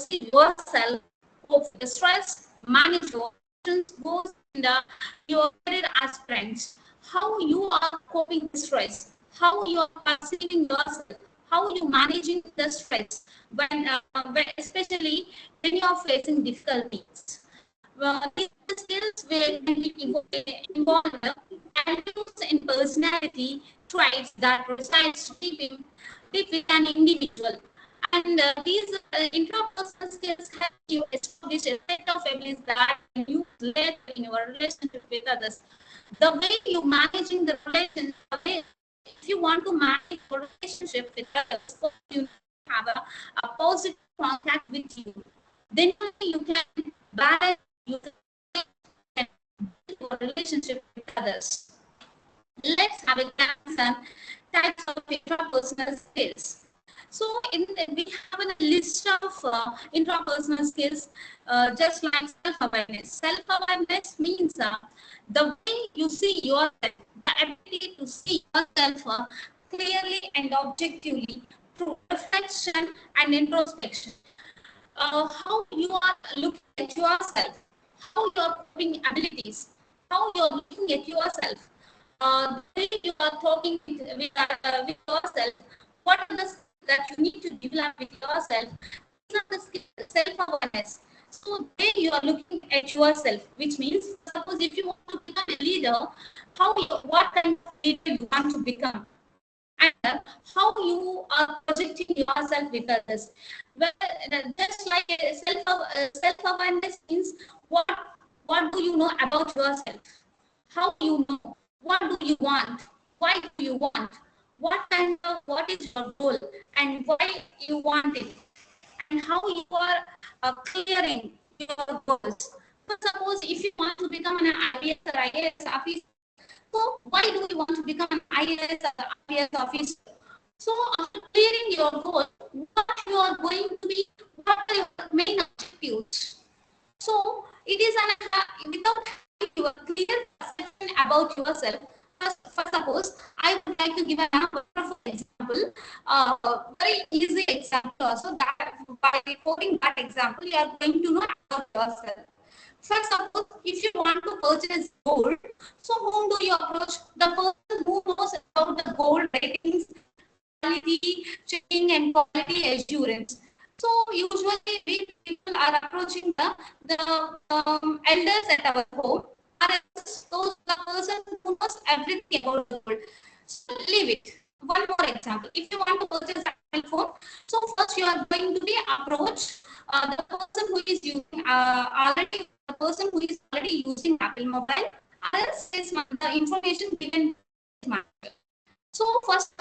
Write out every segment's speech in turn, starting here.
perceive yourself, cope with the stress, manage your options, goals, and your career aspirants. How you are coping with stress, how you are perceiving yourself, how you managing the stress when especially when you are facing difficulties. These skills will involve attributes in personality traits that resides deep with an individual. And these intrapersonal skills help you establish a set of abilities that you use later in your relationship with others. The way you managing the relation, the way if you want to manage your relationship with others, so you have a positive contact with you, then only you can balance you can build your relationship with others. Let's have a glance at types of intrapersonal skills. So we have a list of intrapersonal skills, just like self-awareness. Self-awareness means the way you see yourself, the ability to see yourself clearly and objectively through reflection and introspection. How you are looking at yourself, how your coping abilities, how you are looking at yourself, the way you are talking with yourself, what are the skills that you need to develop with yourself. These are the skills, self-awareness. So there you are looking at yourself, which means suppose if you want to become a leader, what kind of leader you want to become, and how you are projecting yourself with others. Well, just like self-awareness means what do you know about yourself? How do you know? What do you want? Why do you want? What is your goal and why you want it? And how you are clearing your goals. For suppose if you want to become an IAS or IAS officer, so why do you want to become an IAS or IAS officer? So after clearing your goal, what you are going to be, what are your main objectives? So it is without having your clear perception about yourself. For suppose, I would like to give a wonderful example, very easy example also, that by quoting that example, you are going to know about yourself. For suppose, if you want to purchase gold, so whom do you approach? The person who knows about the gold ratings, quality checking, and quality assurance. So usually we people are approaching the elders at our home, or else those the person who knows everything about the gold. So leave it. One more example. If you want to purchase a mobile phone, so first you are going to be approached the person who is using Apple mobile, or else the information given is market. So first,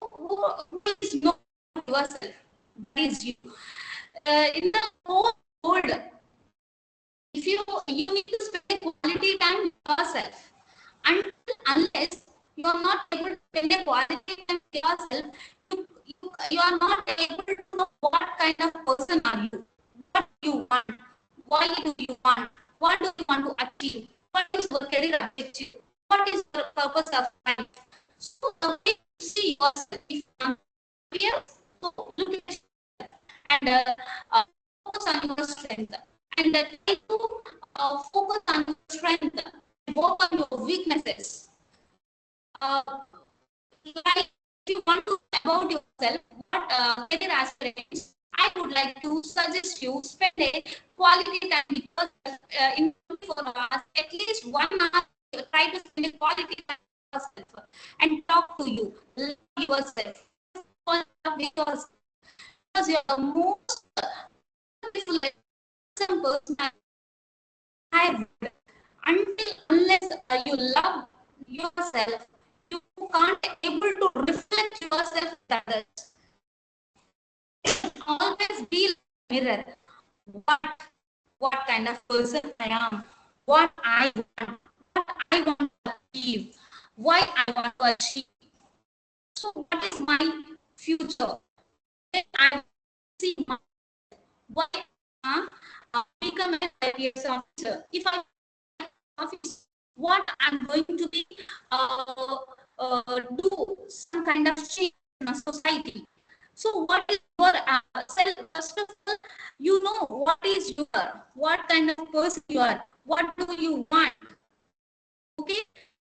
who is know yourself? That is you. In the whole world, if you need to spend quality time with yourself, unless you are not able to spend a quality time with yourself, you are not able to know what kind of person are you, what do you want, why do you want, what do you want to achieve, what is your career objective, what is the purpose of life. So the way you see yourself, if you are here, so look at yourself and focus on your strength, and try to focus on your strength and work on your weaknesses. Like if you want to about yourself, what career aspirations, I would like to suggest you spend a quality time with yourself in 24 hours, at least 1 hour. Try to spend a quality time with yourself and talk to you, love yourself, fall in love with yourself, because you are the most beautiful person I have. Unless you love yourself, you can't able to reflect yourself with others. Always be like a mirror. What kind of person I am, what I want, what I want to achieve, why I want to achieve. So what is my future? Where I see my, why become a IAS officer. If I office, what I'm going to be do some kind of change in a society. So what is your what kind of person you are, what do you want. Okay.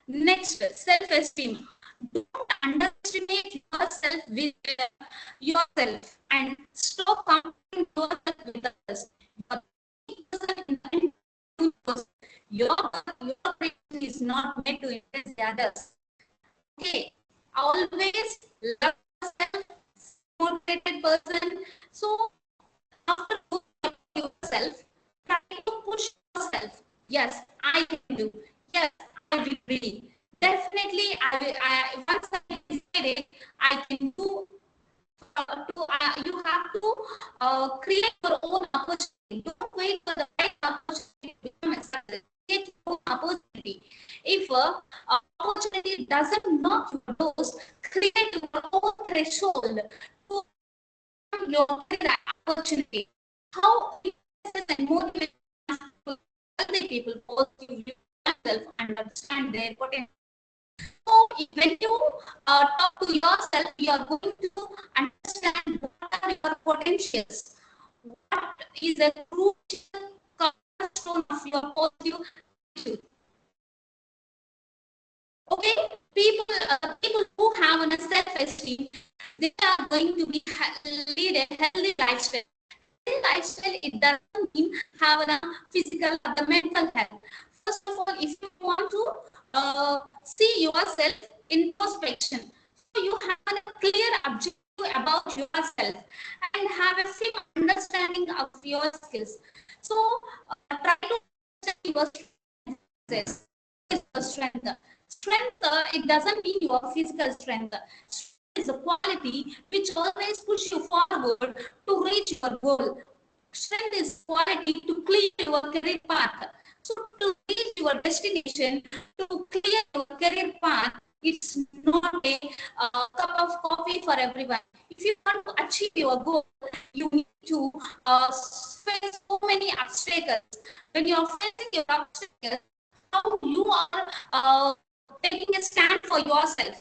Next, self-esteem. Don't underestimate yourself with yourself and stop comparing yourself with others. Your your creation is not made to impress the others. Okay, always love yourself, motivated person. So after looking at yourself, try to push yourself. Yes, I can do. Yes, I will really. Definitely, once I decided I can do. You have to create your own opportunity. Don't wait for the right opportunity to become a success. Create your own opportunity. If opportunity doesn't knock your doors, create your own threshold to your opportunity. How it and motivate people, other people positively themselves and understand their potential. So when you talk to yourself, you are going to understand what are your potentials, what is a crucial cornerstone of your positive attitude. Okay, people who have a self-esteem, they are going to be lead a healthy lifestyle. Lifestyle, it doesn't mean have a physical or the mental health. First of all, if you want to see yourself in perspective, so you have a clear objective about yourself and have a firm understanding of your skills. So try to understand your strength. Strength, it doesn't mean your physical strength. Strength is a quality which always push you forward to reach your goal. Strength is quality to clear your career path. So to reach your destination, to clear your career path, it's not a cup of coffee for everyone. If you want to achieve your goal, you need to face so many obstacles. When you are facing your obstacles, how you are taking a stand for yourself.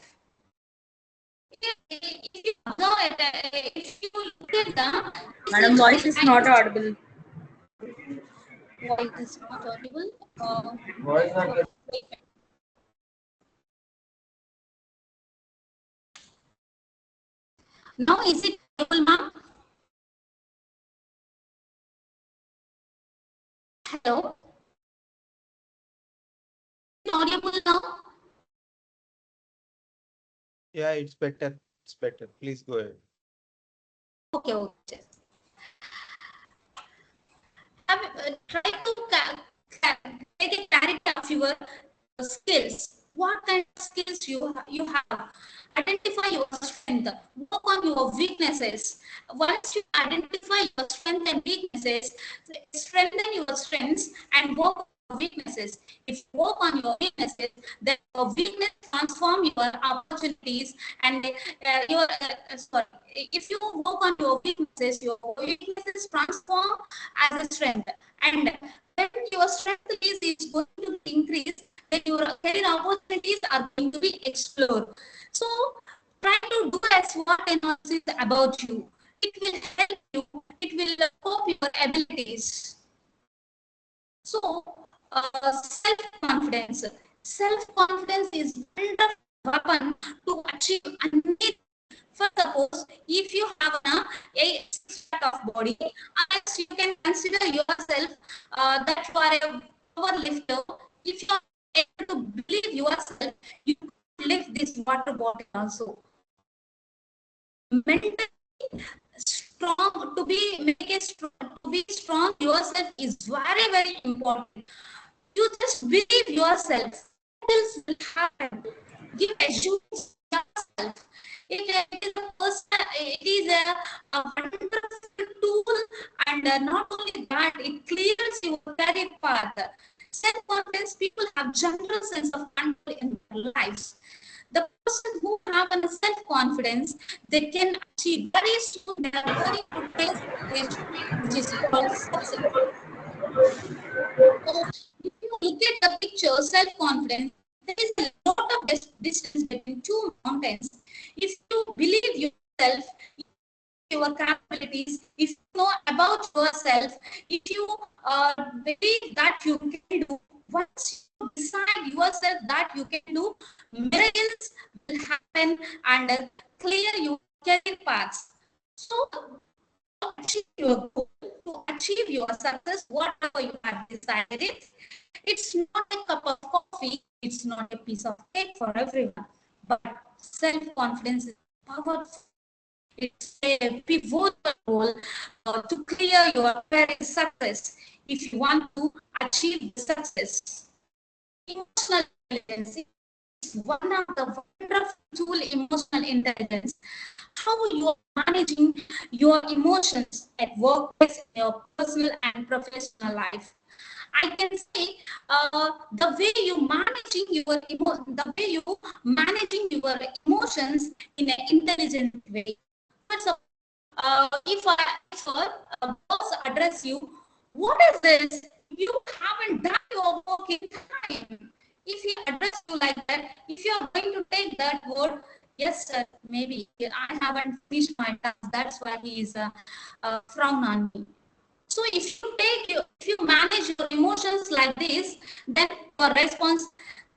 If you look at the Madam, voice is not audible. voice is not audible. Wait. Now is it audible, ma'am? Hello. Is it audible now? Yeah, it's better. It's better. Please go ahead. Okay, okay. Try to get a clarity of your skills. What kind of skills you have? Identify your strength. Work on your weaknesses. Once you identify your strength and weaknesses, strengthen your strengths and work on your weaknesses. If you work on your weaknesses, then your weakness transform your opportunities and your sorry. If you work on your weaknesses transform as a strength. And when your strength is going to increase, then your career opportunities are going to be explored. So try to do a SWOT analysis about you. It will help you. It will cope your abilities. So self-confidence. Self-confidence is wonderful weapon to achieve anything. For suppose, if you have a six-pack of body, as you can consider yourself that you are a power lifter. If you are able to believe yourself, you can lift this water bottle also. Mentally strong, to be strong yourself is very, very important. You just believe yourself. Else will happen. Give assurance to yourself. It is a person, it is a wonderful tool, and not only that, it clears your career path. Self-confidence, people have general sense of control in their lives. The person who have a self-confidence, they can achieve very soon. They are going to take stage, which is called success. So if you look at the picture, self-confidence, there is a lot of distance between two mountains. If you believe yourself, your capabilities, if you know about yourself, if you believe that you can do, once you decide yourself that you can do, miracles will happen and clear your career paths. So, to achieve your goal, to achieve your success, whatever you have decided, it's not a cup of coffee, it's not a piece of cake for everyone, but self-confidence is powerful. It's a pivotal role to clear your career success if you want to achieve the success. Emotional intelligence is one of the wonderful tool, emotional intelligence. How you are managing your emotions at workplace, in your personal and professional life. I can say the way you managing the way you managing your emotions in an intelligent way. So, if a boss address you, what is this? You haven't done your work in time. If he address you like that, if you are going to take that word, yes, sir, maybe I haven't finished my task. That's why he is frown on me. So if you manage your emotions like this, then your response,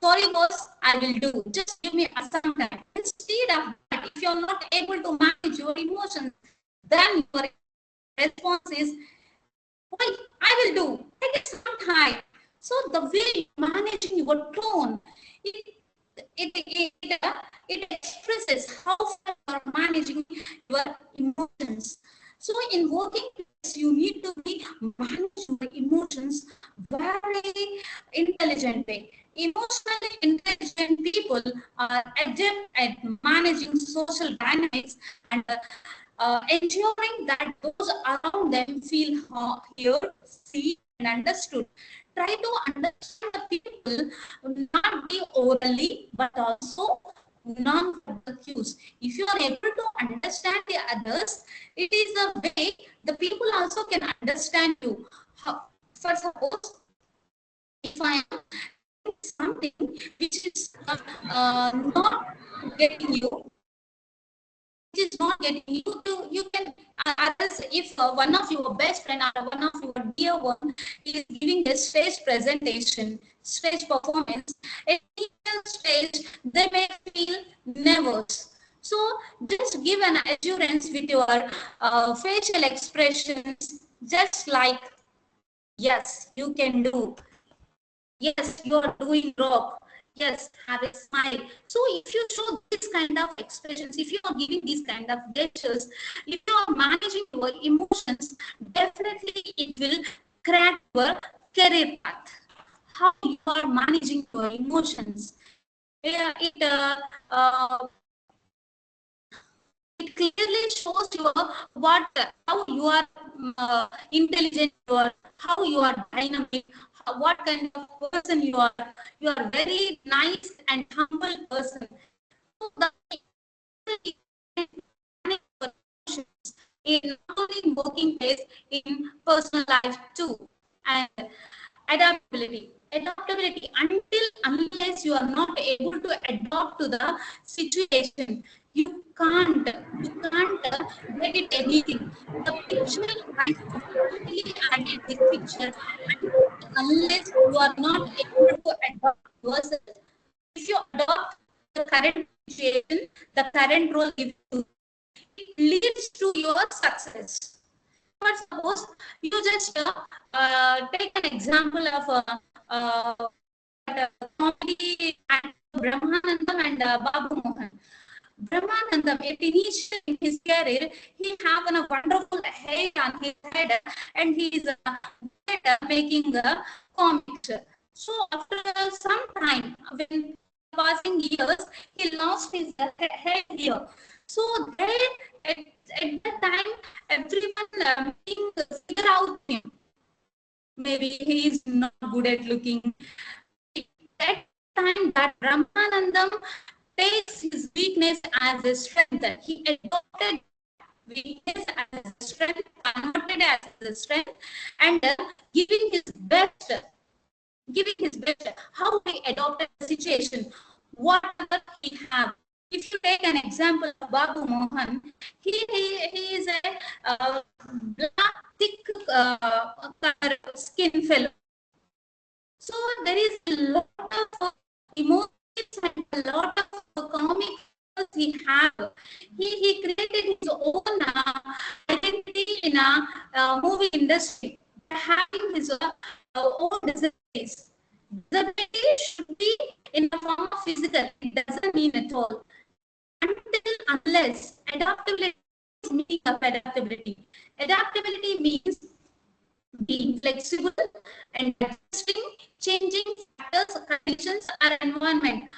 sorry boss, I will do. Just give me some time. Instead of that, if you're not able to manage your emotions, then your response is, why I will do. Take it some time. So the way you managing your tone, it it expresses how far you are managing your emotions. So in working place, you need to be manage your emotions very intelligent way. Emotionally intelligent people are adept at managing social dynamics and ensuring that those around them feel heard, seen, and understood. Try to understand the people, not be orally, but also non-verbal cues. If you are able to understand the others, it is a way the people also can understand you. For suppose, if I am doing something which is not getting you, which is not getting you can others, if one of your best friend or one of your dear one is giving a stage presentation, stage performance, at initial stage they may feel nervous. So just give an assurance with your facial expressions, just like, yes, you can do. Yes, you are doing wrong. Yes, have a smile. So if you show this kind of expressions, if you are giving these kind of gestures, if you are managing your emotions, definitely it will crack your career path. How you are managing your emotions. Yeah, it clearly shows you what how you are intelligent, you are, how you are dynamic, what kind of person you are. You are very nice and humble person. So the in not only in working place, in personal life too. And adaptability, until unless you are not able to adapt to the situation, you can't get it anything. The picture has completely added this picture, unless you are not able to adapt yourself. If you adopt the current situation, the current role given to you, it leads to your success. But suppose you just take an example of comedy and Brahmanandam and Babu Mohan. Brahmanandam, at initial in his career, he have a wonderful hair on his head, and he is good at making comics. So after some time, when passing years, he lost his hair here. So there, at that time, everyone being figure out him. Maybe he is not good at looking. That time, that Brahmanandam takes his weakness as a strength. He adopted weakness as a strength, converted as a strength, and giving his best. Giving his best. How he adopted the situation, whatever he have. If you take an example of Babu Mohan, he is a color skin fellow. So there is a lot of emotions and a lot of comic he have. He created his own identity in a movie industry by having his own disabilities. Disability should be in the form of physical. It doesn't mean at all. Until unless adaptability is meaning of adaptability. Adaptability means being flexible and adjusting changing factors, conditions, or environment.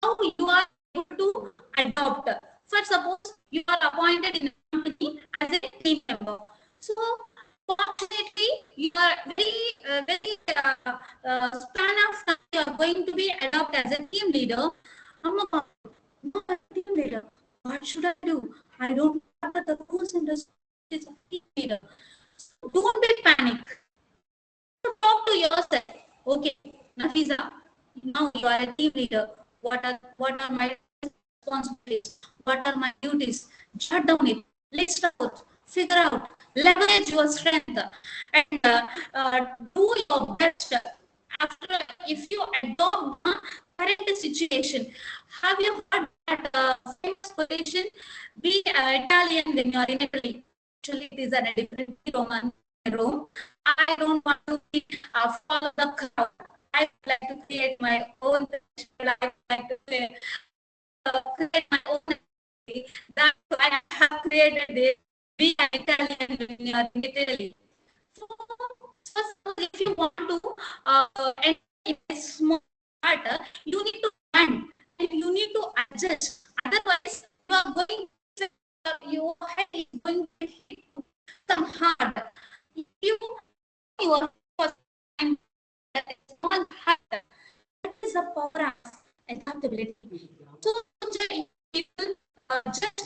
How you are able to adopt. For suppose you are appointed in a company as a team member. So fortunately, you are very span of time you are going to be adopted as a team leader. I'm a team leader. What should I do? I don't know what the rules and responsibilities of team leader. So don't be panic. Talk to yourself. Okay, Nafisa, now you are a team leader. What are my responsibilities? What are my duties? Jot down it. List out. Figure out. Leverage your strength and do your best. After, if you adopt the current situation, have you heard that famous quotation? Be Italian when you are in Italy. Actually, it is a different Roman Rome. I don't want to be follow the crowd. I would like to create my own tradition. I would like to create my own identity. That's why I have created this. Be an Italian when you are in Italy. So, if you want to enter in a small part, you need to learn and you need to adjust. Otherwise, you are going to, your head is going to hit some hard. If you are first time that is not hard, that is a power of adaptability. So, people just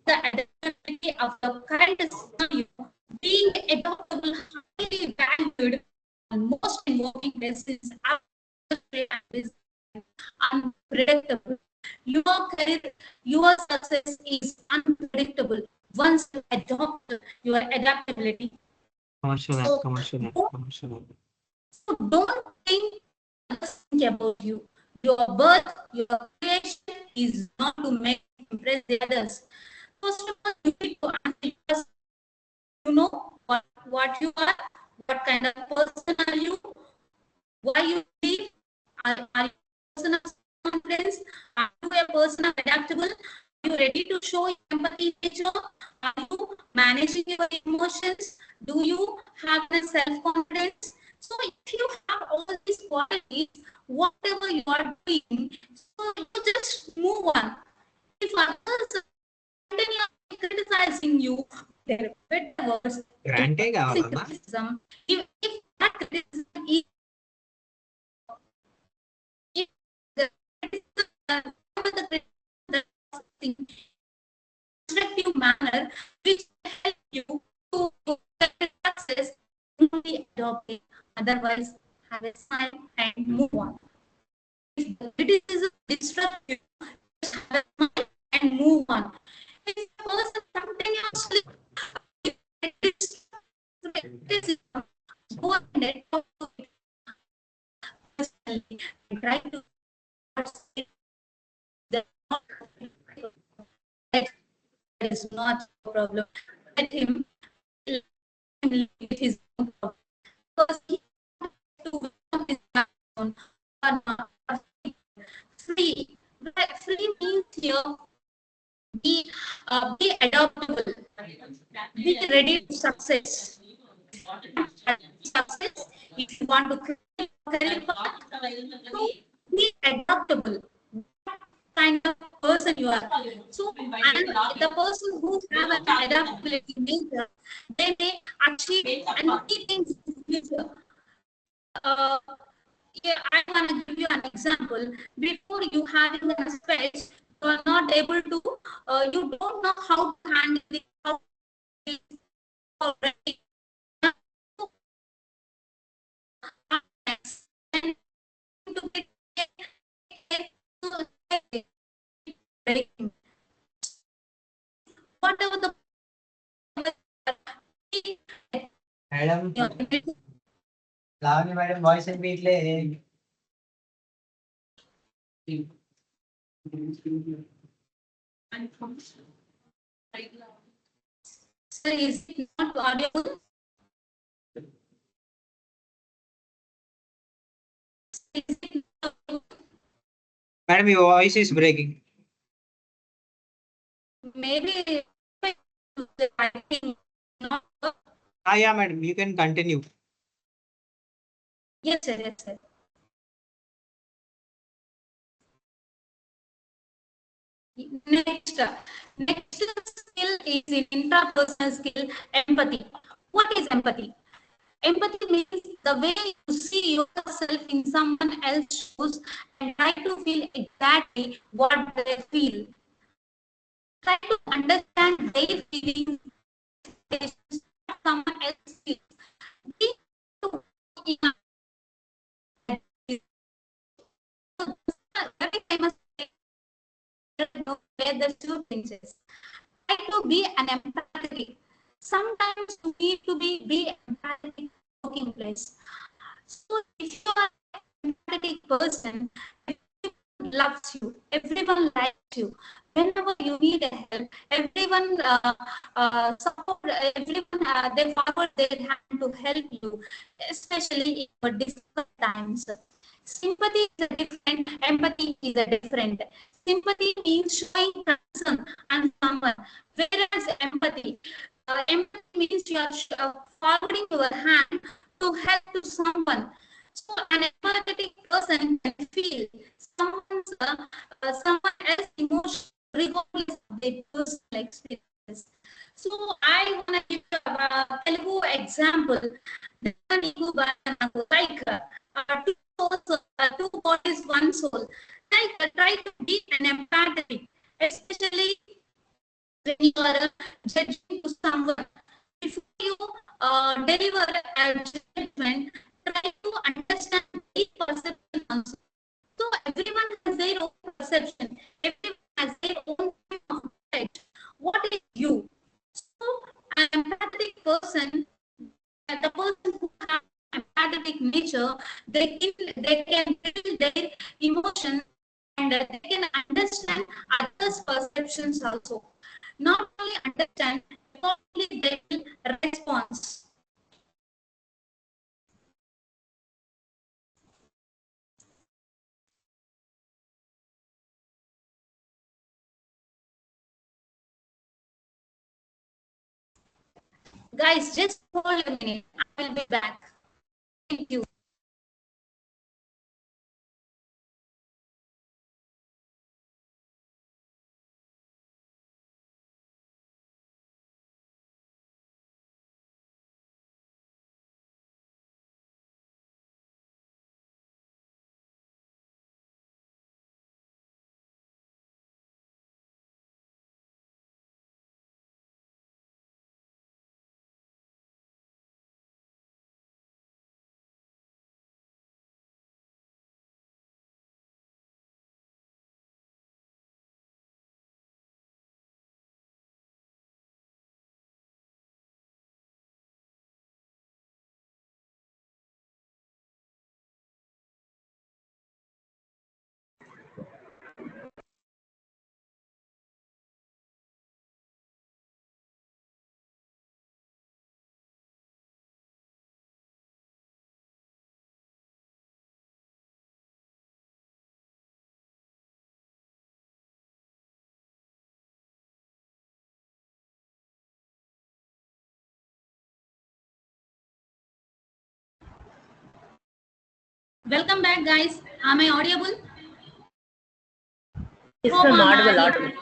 the adaptability of the current scenario, being adaptable, highly valued, and most involving lessons are unpredictable. Your career, your success is unpredictable once you adopt your adaptability. Commercial ad, So commercial ad, don't, commercial ad. so don't others think about you. Your birth, your creation is not to make impress the others. First of all, you need to answer yourself. You know what you are, what kind of person are you, why you believe, are you a person of confidence, are you a person of adaptable, are you ready to show empathy nature, are you managing your emotions, do you have the self-confidence? So if you have all these qualities, whatever you are doing, so you just move on. If others continuously criticizing you, their better words, Grante కావాలన్నా criticism, if that criticism is if the criticism, the constructive manner which help you to get success, only adopt it. Otherwise, have a smile and move on. If the criticism disrupts you, just have a smile and move on. If the person continuously criticism, go ahead and talk to it personally and try to say that that is not a problem. Let him live with his own problem. Because he has to become his backbone or not. Free. Free means here be adaptable, be ready to success. Success, if you want to create a career path, so be adaptable. What kind of person you are. So, and the person who have an adaptability nature, they may achieve and many things in the future. Uh, yeah, I want to give you an example. Before you having a space, you are not able to, you don't know how to handle it, how to already. And to be whatever the madam your Lavanya madam voice వినిపించలే. sir, is it not audible? Is it not audible? Madam your voice is breaking. Maybe the writing not work. Yeah madam, you can continue. Yes, sir. Yes, sir. Next skill is in intrapersonal skill, empathy. What is empathy? Empathy means the way you see yourself in someone else's shoes and try to feel exactly what they feel. Try to understand their feelings, expectations, what someone else feels. Be to in a very famous where the two things is. Try to be an empathetic. Sometimes you need to be empathetic working place. So if you are an empathetic person, everyone loves you, everyone likes you. Whenever you need a help, everyone support, everyone they forward their hand to help you, especially in your difficult times. Sympathy is a different, empathy is a different. Sympathy means showing concern on someone, whereas empathy means you are forwarding your hand to help to someone. So an empathetic person can feel someone else's emotion regardless of their personal experiences. So I want to give you a Telugu example. Like two souls, two bodies, one soul. Like try to be an empathetic, especially when you are judging to someone. Before you deliver a judgment, try to understand the perception also. So everyone has their own perception. Everyone has their own time of judge. What is you? So an empathetic person, the person who has empathetic nature, they can feel their emotions and they can understand others' perceptions also. Not only understand, accordingly they will respond. Guys, just hold a minute. I will be back. Thank you. Welcome back, guys. Am I audible? Yes, Hope ma'am, I'm audible, audible.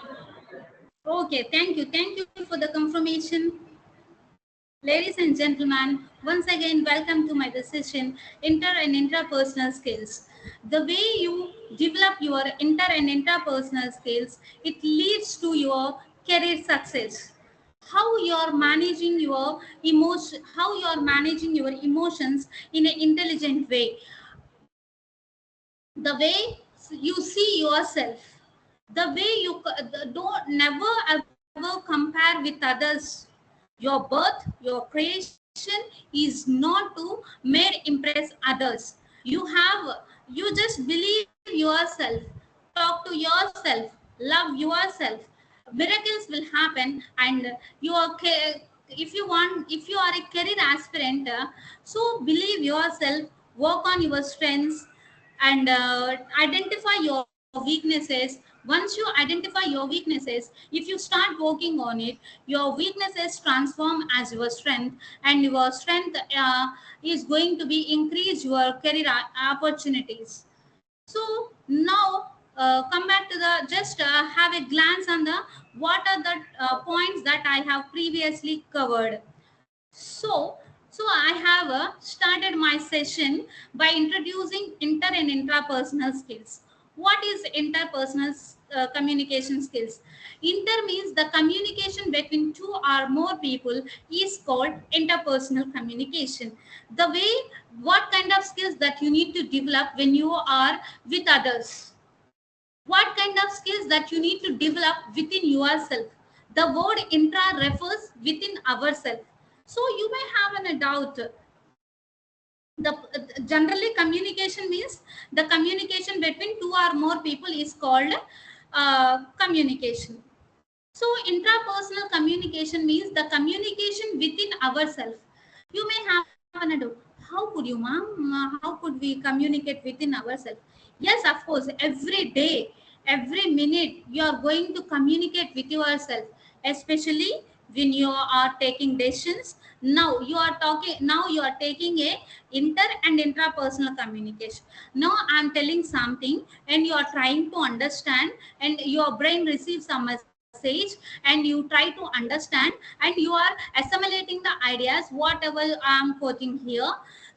audible. Okay, thank you. Thank you for the confirmation. Ladies and gentlemen, once again, welcome to my decision, inter and intrapersonal skills. The way you develop your inter and intrapersonal skills, it leads to your career success. How you are managing your emotion, how you are managing your emotions in an intelligent way. The way you see yourself, the way you don't never ever compare with others. Your birth, your creation, is not to mere impress others. You just believe yourself, talk to yourself, love yourself. Miracles will happen, and if you are a career aspirant, so believe yourself, work on your strengths, and identify your weaknesses. Once you identify your weaknesses, if you start working on it, your weaknesses transform as your strength, and your strength is going to be increase your career opportunities. So now come back to the just have a glance on the what are the points that I have previously covered. So, I have started my session by introducing inter and intrapersonal skills. What is interpersonal communication skills? Inter means the communication between two or more people is called interpersonal communication. The way, what kind of skills that you need to develop when you are with others, what kind of skills that you need to develop within yourself. The word intra refers within ourselves. So you may have a doubt. The generally communication means the communication between two or more people is called communication. So intrapersonal communication means the communication within ourselves. You may have an doubt. How could you, ma'am? How could we communicate within ourselves? Yes, of course. Every day, every minute, you are going to communicate with yourself, especially when you are taking decisions. Now you are talking. Now you are taking a inter and intrapersonal communication. Now I am telling something, and you are trying to understand, and your brain receives some message, and you try to understand, and you are assimilating the ideas whatever I am quoting here.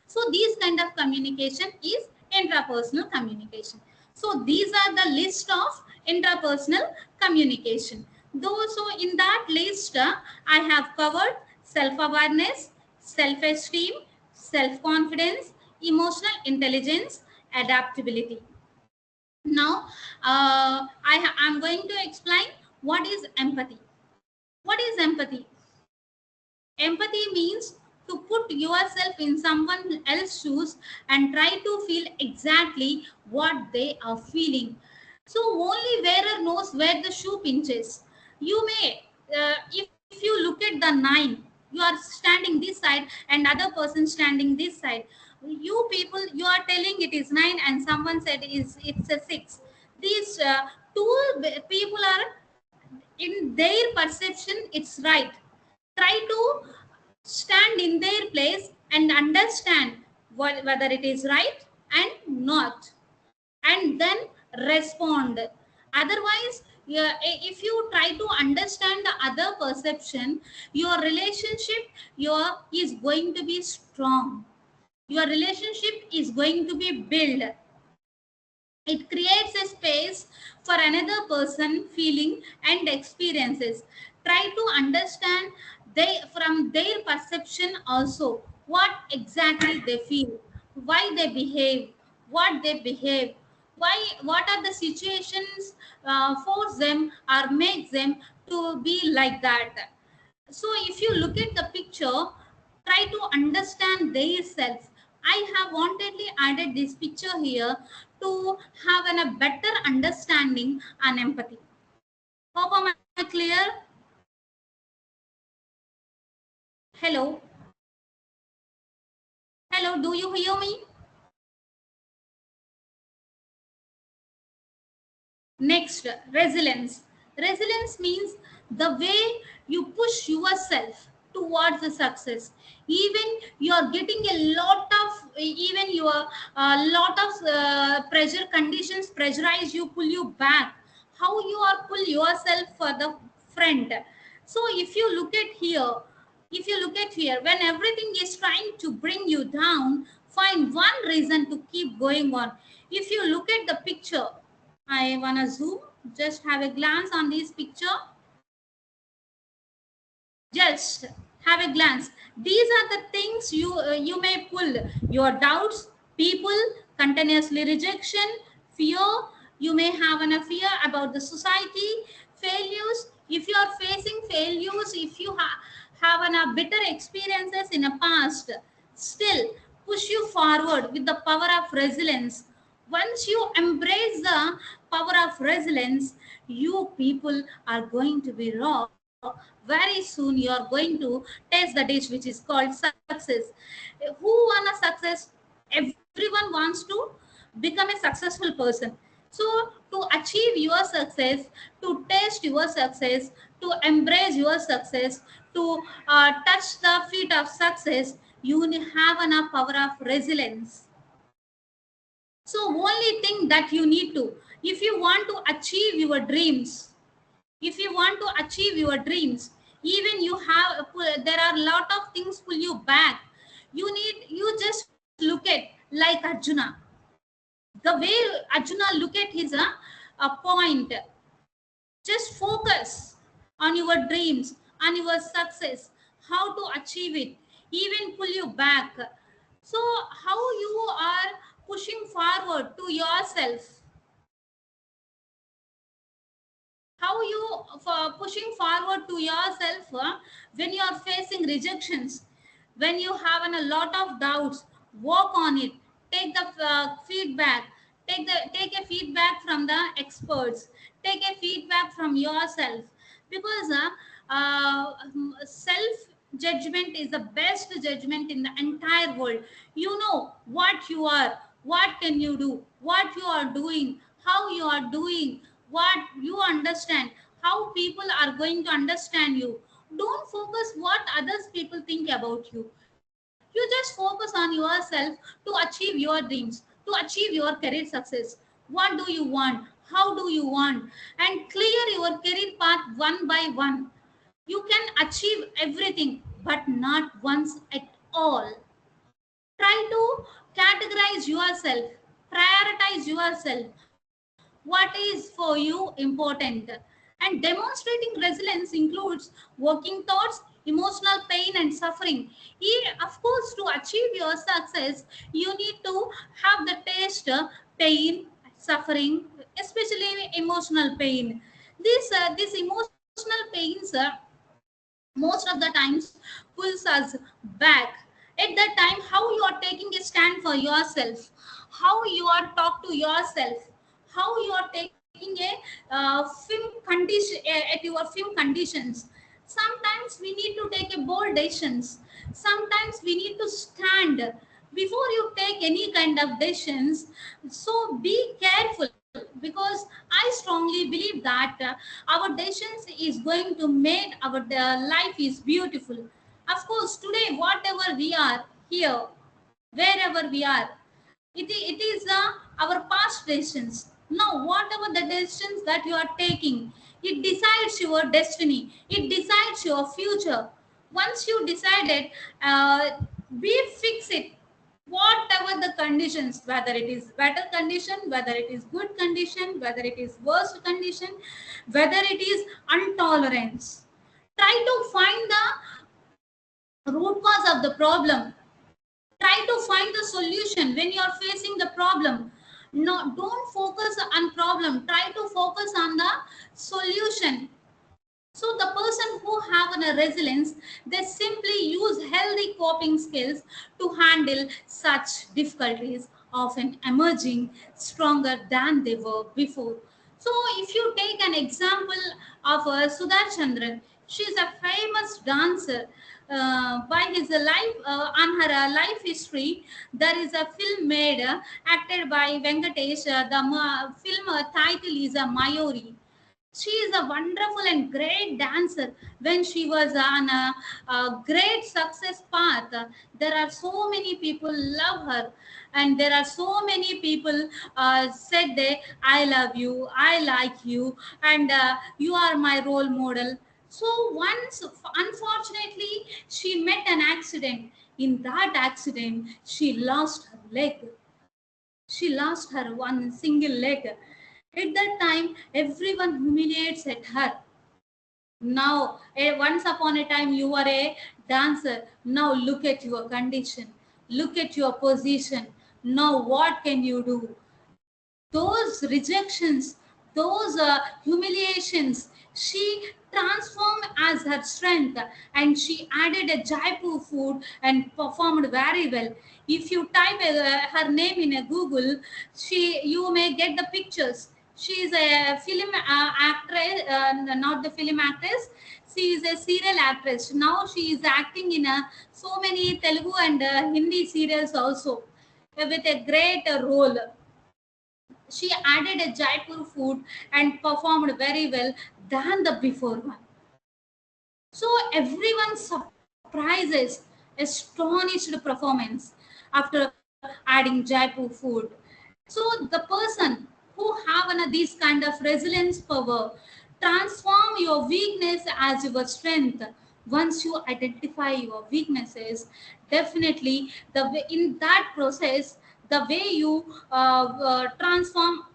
So these kind of communication is intrapersonal communication. So these are the list of intrapersonal communication. Though, so in that list, I have covered self-awareness, self-esteem, self-confidence, emotional intelligence, adaptability. Now, I'm going to explain what is empathy. What is empathy? Empathy means to put yourself in someone else's shoes and try to feel exactly what they are feeling. So only wearer knows where the shoe pinches. You may, if you look at the 9, you are standing this side and other person standing this side. You people, you are telling it is 9, and someone said it's a 6. These people are in their perception it's right. Try to stand in their place and understand whether it is right and not, and then respond. Otherwise, yeah, if you try to understand the other perception, your relationship is going to be strong. Your relationship is going to be built. It creates a space for another person feeling and experiences. Try to understand they from their perception also what exactly they feel, why they behave, what they behave, why, what are the situations force them or make them to be like that. So if you look at the picture, try to understand their self. I have wantedly added this picture here to have a better understanding and empathy. Hope am I clear? Hello. Hello, do you hear me? Next, resilience. Resilience means the way you push yourself towards the success. Even you are getting a lot of, even your lot of pressure conditions pressurize you, pull you back. How you are pull yourself for the front. So if you look at here, if you look at here, when everything is trying to bring you down, find one reason to keep going on. If you look at the picture, I wanna zoom, just have a glance on this picture. Just have a glance. These are the things you may pull: your doubts, people, continuously rejection, fear. You may have a fear about the society, failures. If you are facing failures, if you have bitter experiences in the past still push you forward with the power of resilience. Once you embrace the power of resilience, you people are going to be raw. Very soon you are going to taste the dish which is called success. Who want a success? Everyone wants to become a successful person. So to achieve your success, to taste your success, to embrace your success, to touch the feet of success, you have enough power of resilience. So only thing that you need to, if you want to achieve your dreams, if you want to achieve your dreams, even you have there are a lot of things pull you back. You just look at like Arjuna. The way Arjuna look at his a point, just focus on your dreams, on your success, how to achieve it, even pull you back. So how you are pushing forward to yourself, how you for pushing forward to yourself when you are facing rejections, when you have a lot of doubts, work on it, take the feedback, take a feedback from the experts, take a feedback from yourself, because self judgment is the best judgment in the entire world. You know what you are, what can you do, what you are doing, how you are doing, what you understand, how people are going to understand you. Don't focus what others people think about you. You just focus on yourself to achieve your dreams, to achieve your career success. What do you want, how do you want, and clear your career path one by one. You can achieve everything, but not once at all. Try to categorize yourself, prioritize yourself, what is for you important. And demonstrating resilience includes working thoughts, emotional pain and suffering. Of course, to achieve your success, you need to have the taste pain, suffering, especially emotional pain. This emotional pains most of the times pulls us back. At that time, how you are taking a stand for yourself, how you are talk to yourself, how you are taking a film condition at your film conditions. Sometimes we need to take a bold decisions, sometimes we need to stand before you take any kind of decisions. So be careful, because I strongly believe that our decisions is going to make our life is beautiful. Of course, today whatever we are here, wherever we are, it is our past decisions. Now whatever the decisions that you are taking, it decides your destiny, it decides your future. Once you decided, be fix it, whatever the conditions, whether it is better condition, whether it is good condition, whether it is worst condition, whether it is intolerance, try to find the root cause of the problem. Try to find the solution when you are facing the problem. No, don't focus on problem, try to focus on the solution. So the person who have a resilience, they simply use healthy coping skills to handle such difficulties, often emerging stronger than they were before. So if you take an example of Sudha Chandran, she is a famous dancer. By his life, on her life history, there is a film made, acted by Venkatesh. The film title is Mayuri. She is a wonderful and great dancer. When she was on a great success path, there are so many people love her, and there are so many people said they, I love you, I like you, and you are my role model. So once, unfortunately, she met an accident. In that accident, she lost her leg. She lost her one single leg. At that time, everyone humiliates at her. Now, once upon a time, you were a dancer. Now, look at your condition. Look at your position. Now, what can you do? Those rejections, those humiliations, she transformed as her strength, and she added a Jaipur food and performed very well. If you type her name in a Google, you may get the pictures. She is a film actress, not the film actress. She is a serial actress. Now she is acting in so many Telugu and Hindi serials also, with a great role. She added a Jaipur food and performed very well than the before one. So everyone surprises, astonished performance after adding Jaipur food. So the person who have this kind of resilience power transform your weakness as your strength. Once you identify your weaknesses, definitely in that process, the way you transform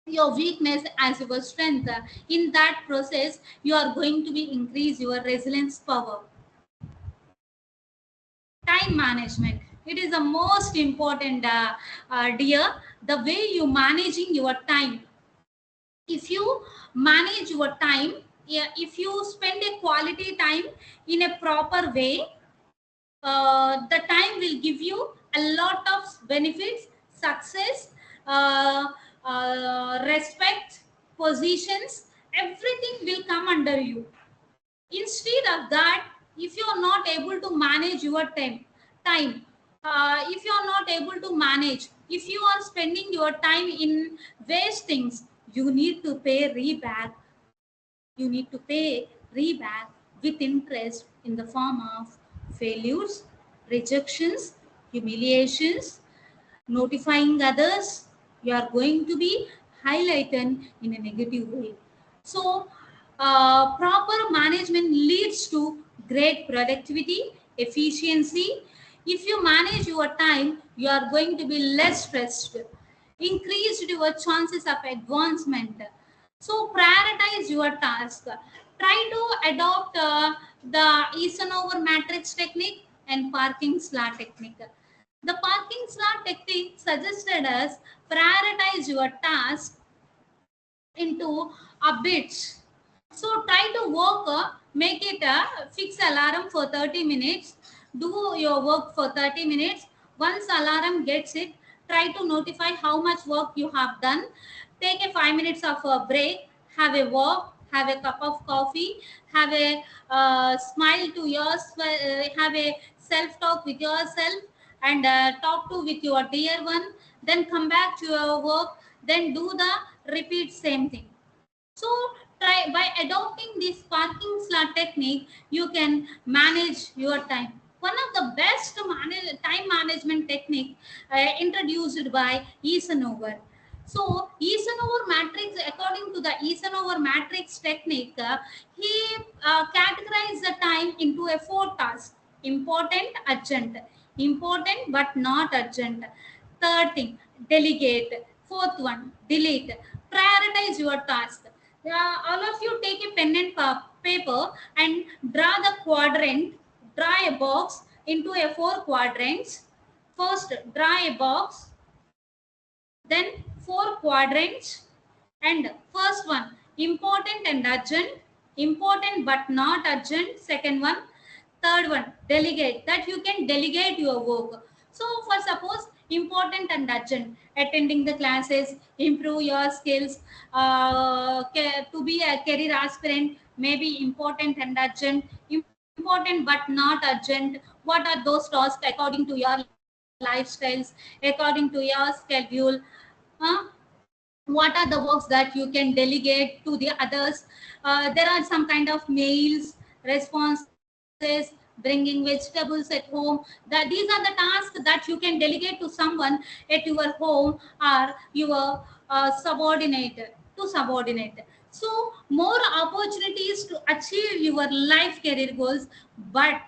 your weakness as your strength, in that process you are going to be increase your resilience power. Time management, it is the most important, dear. The way you managing your time, if you manage your time, yeah, if you spend a quality time in a proper way, the time will give you a lot of benefits, success, uh, respect, positions, everything will come under you. Instead of that, if you are not able to manage your time, if you are not able to manage, if you are spending your time in waste things, you need to pay reback. You need to pay reback with interest in the form of failures, rejections, humiliations, notifying others. You are going to be highlighted in a negative way. So proper management leads to great productivity, efficiency. If you manage your time, you are going to be less stressed, increased your chances of advancement. So prioritize your task. Try to adopt the Eisenhower matrix technique and parking slot technique. The parking slot technique suggested us prioritize your task into a bits. So try to work, make it a fix alarm for 30 minutes. Do your work for 30 minutes. Once alarm gets it, try to notify how much work you have done. Take a 5 minutes of a break. Have a walk. Have a cup of coffee. Have a smile to yourself. Have a self talk with yourself, and talk to with your dear one. Then come back to your work. Then do the repeat same thing. So try by adopting this parking slot technique, you can manage your time. One of the best time management technique introduced by Eisenhower. So Eisenhower matrix, according to the Eisenhower matrix technique, he categorized the time into a 4 tasks: important, urgent, important but not urgent. Third thing, delegate. Fourth one, delete. Prioritize your task. All of you take a pen and paper and draw the quadrant, draw a box into a 4 quadrants. First, draw a box, then 4 quadrants, and first one, important and urgent, important but not urgent. Second one, third one, delegate, that you can delegate your work. So for suppose important and urgent, attending the classes, improve your skills, to be a career aspirant, may be important and urgent. Important but not urgent, what are those tasks according to your lifestyles, according to your schedule? Huh? What are the works that you can delegate to the others? There are some kind of mails, responses, bringing vegetables at home, that these are the tasks that you can delegate to someone at your home, or your subordinate, to subordinate. So more opportunities to achieve your life career goals, but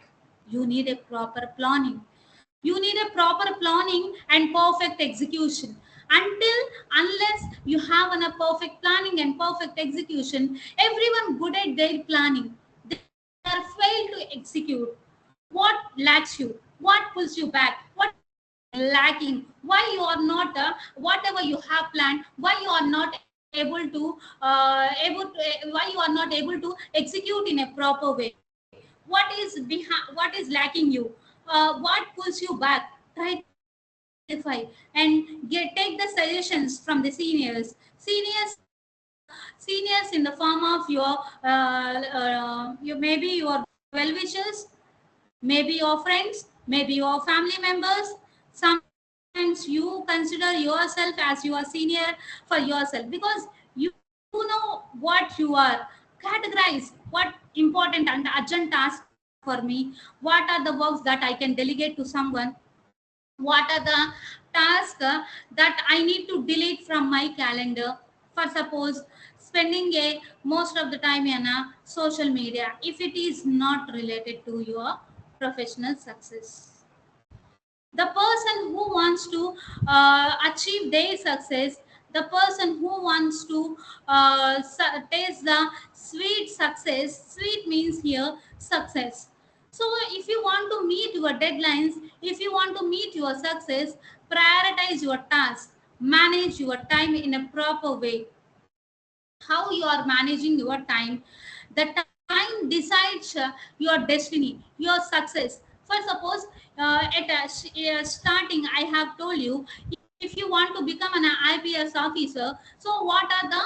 you need a proper planning. You need a proper planning and perfect execution. Until unless you have a perfect planning and perfect execution, everyone good at their planning, they are failed to execute. What lacks you? What pulls you back? What is lacking? Why you are not, whatever you have planned, why you are not able to why you are not able to execute in a proper way? What is behind, what is lacking you, what pulls you back? Try to identify and take the suggestions from the seniors in the form of your maybe your well wishers, maybe your friends, maybe your family members. Sometimes you consider yourself as your senior for yourself, because you know what you are. Categorize what important and urgent tasks are for me, what are the works that I can delegate to someone, what are the tasks that I need to delete from my calendar. For suppose spending a most of the time in a social media, if it is not related to your professional success. The person who wants to achieve their success, the person who wants to taste the sweet success, sweet means here success. So if you want to meet your deadlines, if you want to meet your success, prioritize your task, manage your time in a proper way. How you are managing your time, the time decides your destiny, your success. For suppose starting I have told you, if you want to become an IPS officer, so what are the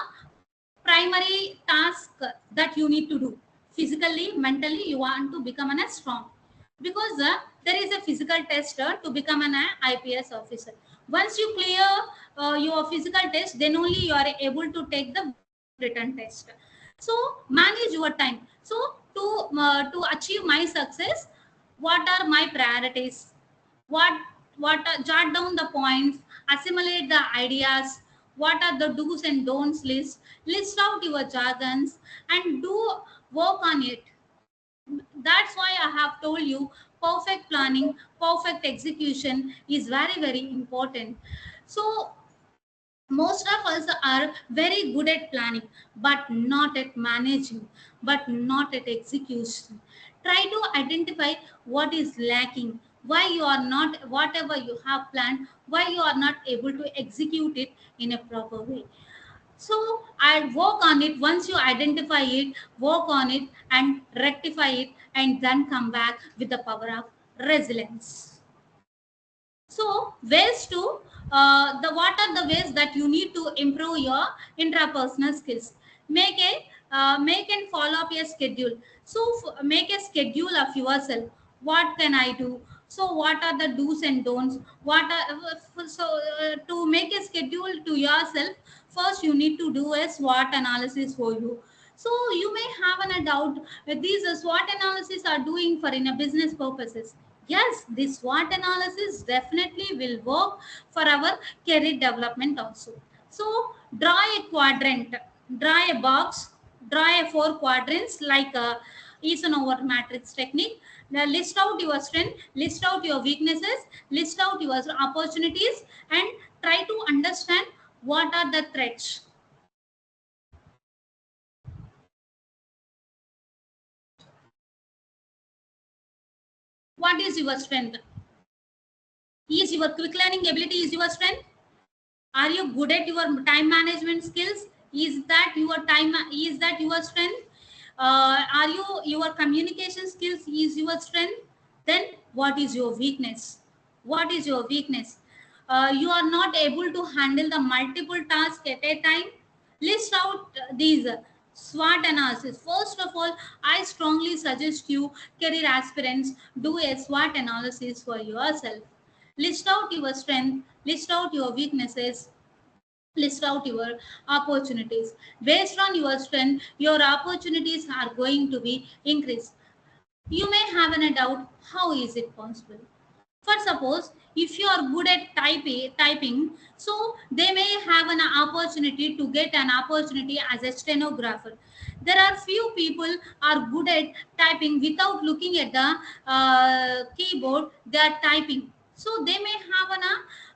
primary tasks that you need to do? Physically, mentally, you want to become an strong, because there is a physical test to become an IPS officer. Once you clear your physical test, then only you are able to take the written test. So manage your time. So to achieve my success, what are my priorities? What jot down the points, assimilate the ideas. What are the do's and don'ts list out your jargons and do work on it. That's why I have told you, perfect planning, perfect execution is very very important. So most of us are very good at planning, but not at managing, but not at execution. Try to identify what is lacking, why you are not, whatever you have planned, why you are not able to execute it in a proper way. So I work on it. Once you identify it, work on it and rectify it, and then come back with the power of resilience. So ways to the what are the ways that you need to improve your intrapersonal skills? Make and follow up a schedule. So make a schedule of yourself. What can I do? So what are the do's and don'ts? What are to make a schedule to yourself? First, you need to do a SWOT analysis for you. So you may have a doubt that these SWOT analysis are doing for in a business purposes. Yes, this SWOT analysis definitely will work for our career development also. So draw a quadrant, draw a box, draw a four quadrants like a Eisenhower matrix technique. Now list out your strength, list out your weaknesses, list out your opportunities, and try to understand what are the threats. What is your strength? Is your quick learning ability is your strength? Are you good at your time management skills? Is that your time? Is that your strength? Are you your communication skills is your strength? Then what is your weakness? What is your weakness? You are not able to handle the multiple tasks at a time. List out these SWOT analysis. First of all, I strongly suggest you career aspirants do a SWOT analysis for yourself. List out your strength, list out your weaknesses, list out your opportunities. Based on your strength, your opportunities are going to be increased. You may have a doubt, how is it possible? For suppose if you are good at typing, so they may have an opportunity to get an opportunity as a stenographer. There are few people are good at typing without looking at the keyboard, they are typing. So they may have an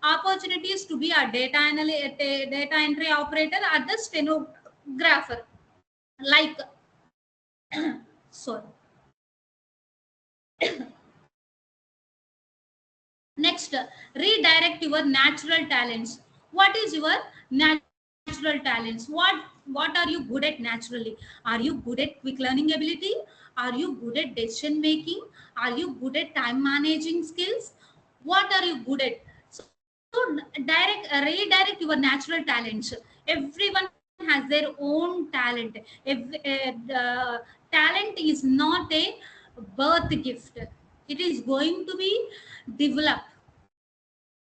opportunities to be a data entry operator or the stenographer, like sorry. Next, redirect your natural talents. What is your natural talent? natural talents. What are you good at naturally? Are you good at quick learning ability? Are you good at decision making? Are you good at time managing skills? What are you good at? So redirect your natural talents. Everyone has their own talent. The talent is not a birth gift. It is going to be developed.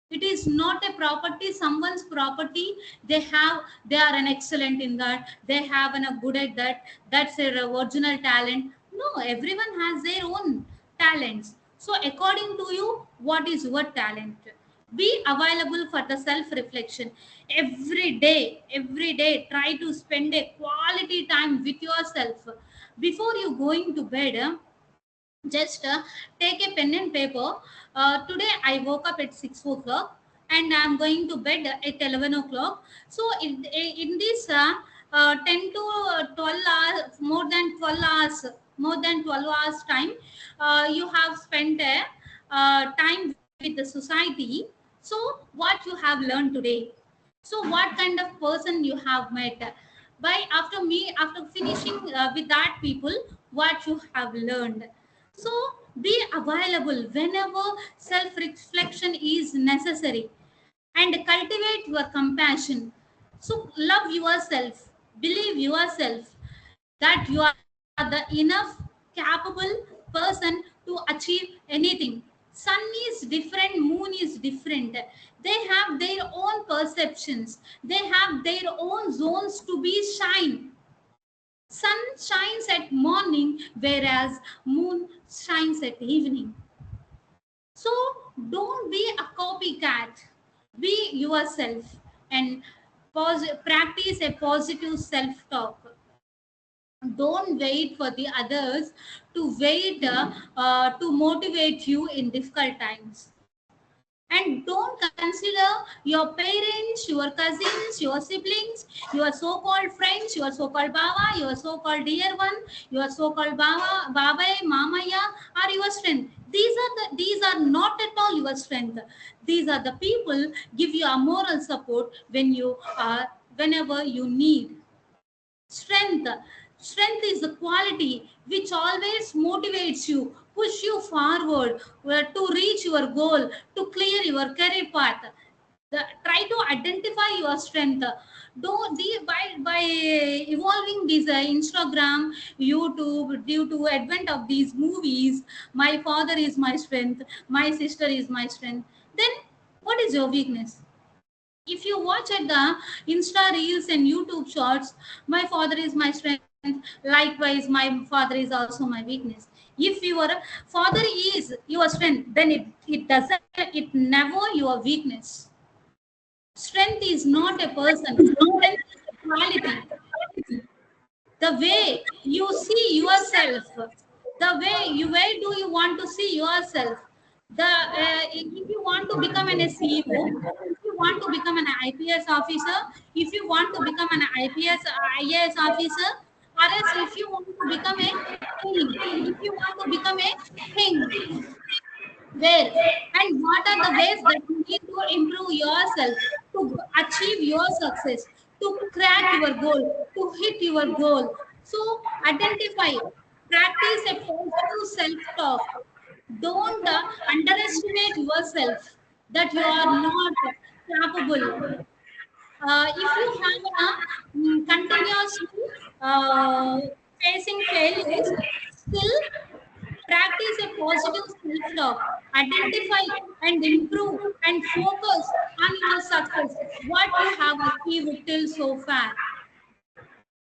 It is not a property, someone's property. They are an excellent in that, they have an a good at that, that's their original talent. No, everyone has their own talents. So according to you, what is your talent? Be available for the self reflection. Every day try to spend a quality time with yourself before you going to bed. Just take a pen and paper. Today I woke up at 6 o'clock and I'm going to bed at 11 o'clock. So in this 10 to 12 hours, more than 12 hours time, you have spent time with the society. So what you have learned today? So what kind of person you have met? By after finishing with that people, what you have learned? So be available whenever self reflection is necessary and cultivate your compassion. So love yourself, believe yourself that you are the enough capable person to achieve anything. Sun is different, moon is different. They have their own perceptions, they have their own zones to be shine. Sun shines at morning, whereas moon shines at evening. So don't be a copycat. Be yourself and practice a positive self-talk. Don't wait for the others to motivate you in difficult times. And don't consider your parents, your cousins, your siblings, your so-called friends, your so-called baba, your so-called dear one, your so-called baba, mamaya are your strength. These are not at all your strength. These are the people give you a moral support whenever you need. Strength. Strength is the quality which always motivates you, push you forward to reach your goal, to clear your career path. Try to identify your strength. Don't by evolving this Instagram, YouTube, due to advent of these movies. My father is my strength. My sister is my strength. Then what is your weakness? If you watch at the Insta reels and YouTube shorts, my father is my strength, likewise my father is also my weakness. If your father is your strength, then it never your weakness. Strength is not a person, strength is a quality. The way you see yourself, the where do you want to see yourself? If you want to become an CEO, if you want to become an IPS officer, if you want to become an IAS officer, or else if you want to become a king, if you want to become a king, where and what are the ways that you need to improve yourself to achieve your success, to crack your goal, to hit your goal. So identify, practice a positive self-talk. Don't underestimate yourself that you are not capable. If you have continuously uh, facing failures, still practice a positive self-talk. Identify and improve and focus on your success, what you have achieved till so far.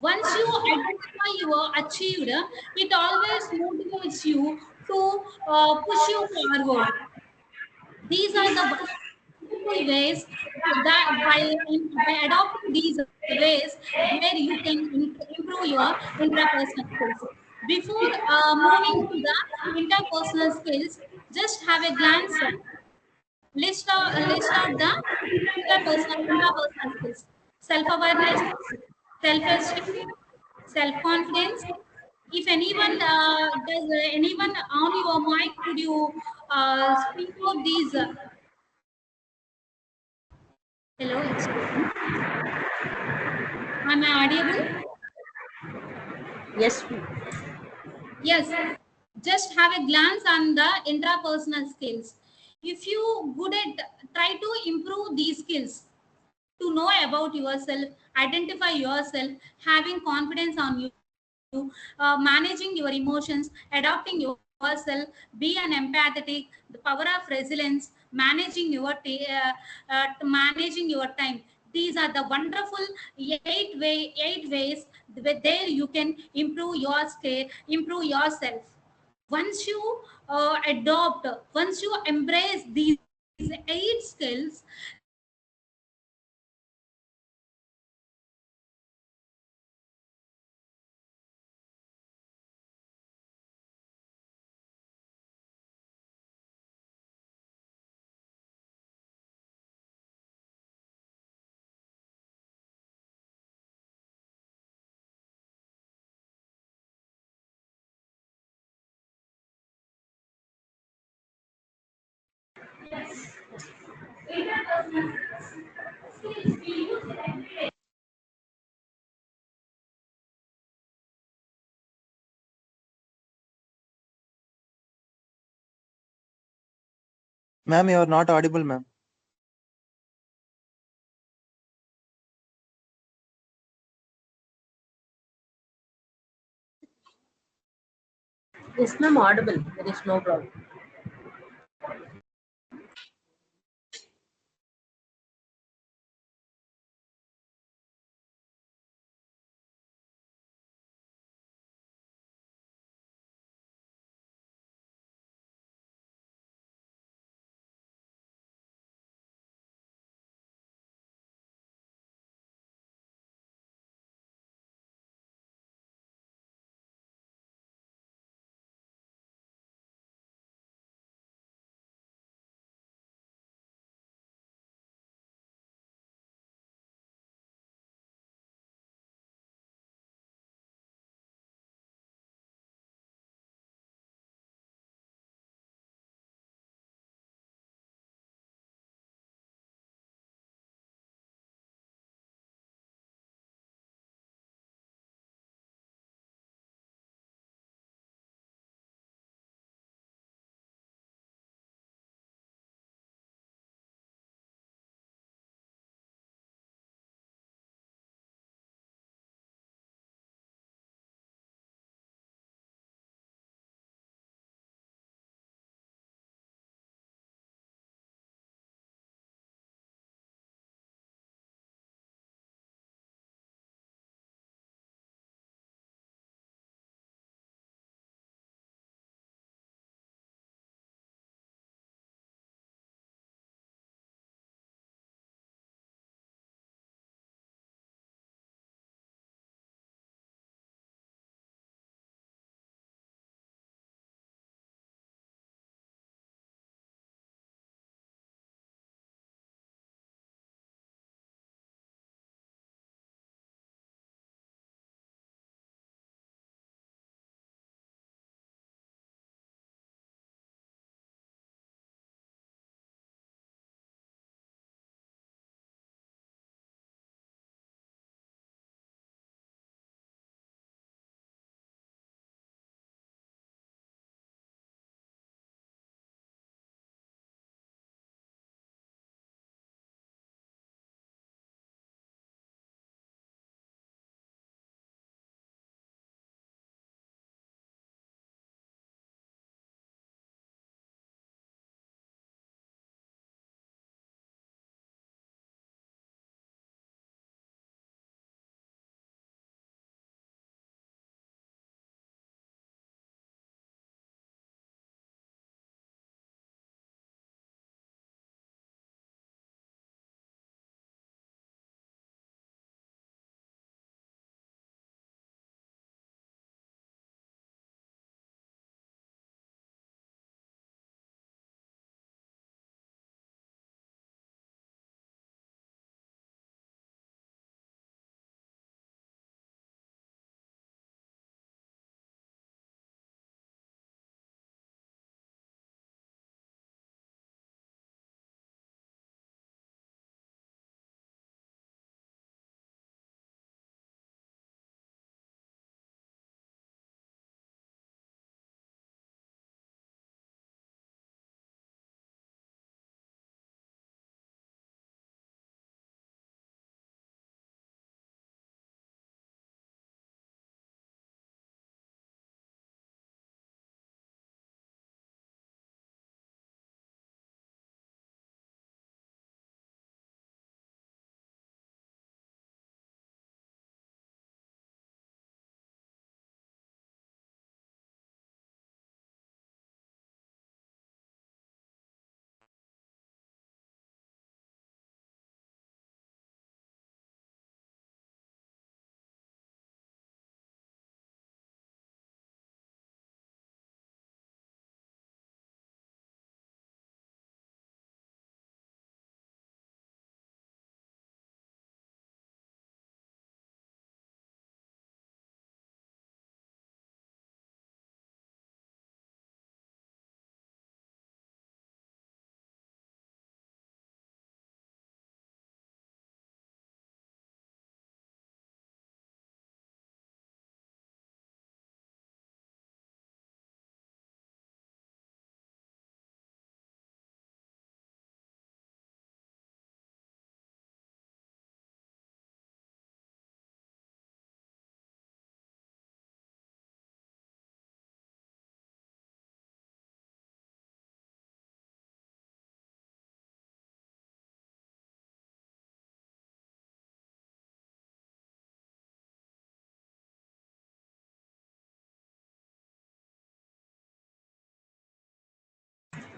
Once you identify your achieved, it always motivates you to push you forward. These are the beautiful ways that by adopting these ways where you can improve your interpersonal skills. Before moving to the interpersonal skills, just have a glance. List out the interpersonal skills: self-awareness, self-esteem, self-confidence. If anyone does anyone on your mic, could you speak out these? Hello, excuse me. Am I audible? Yes. Yes, just have a glance on the intrapersonal skills. If you good at, try to improve these skills to know about yourself, identify yourself, having confidence on you, managing your emotions, adopting yourself, be an empathetic, the power of resilience, managing your time. These are the wonderful eight ways there you can improve your skill, improve yourself. Once you adopt, once you embrace these eight skills, then you will definitely be Ma'am, you are not audible, ma'am. Yes, ma'am, audible. There is no problem.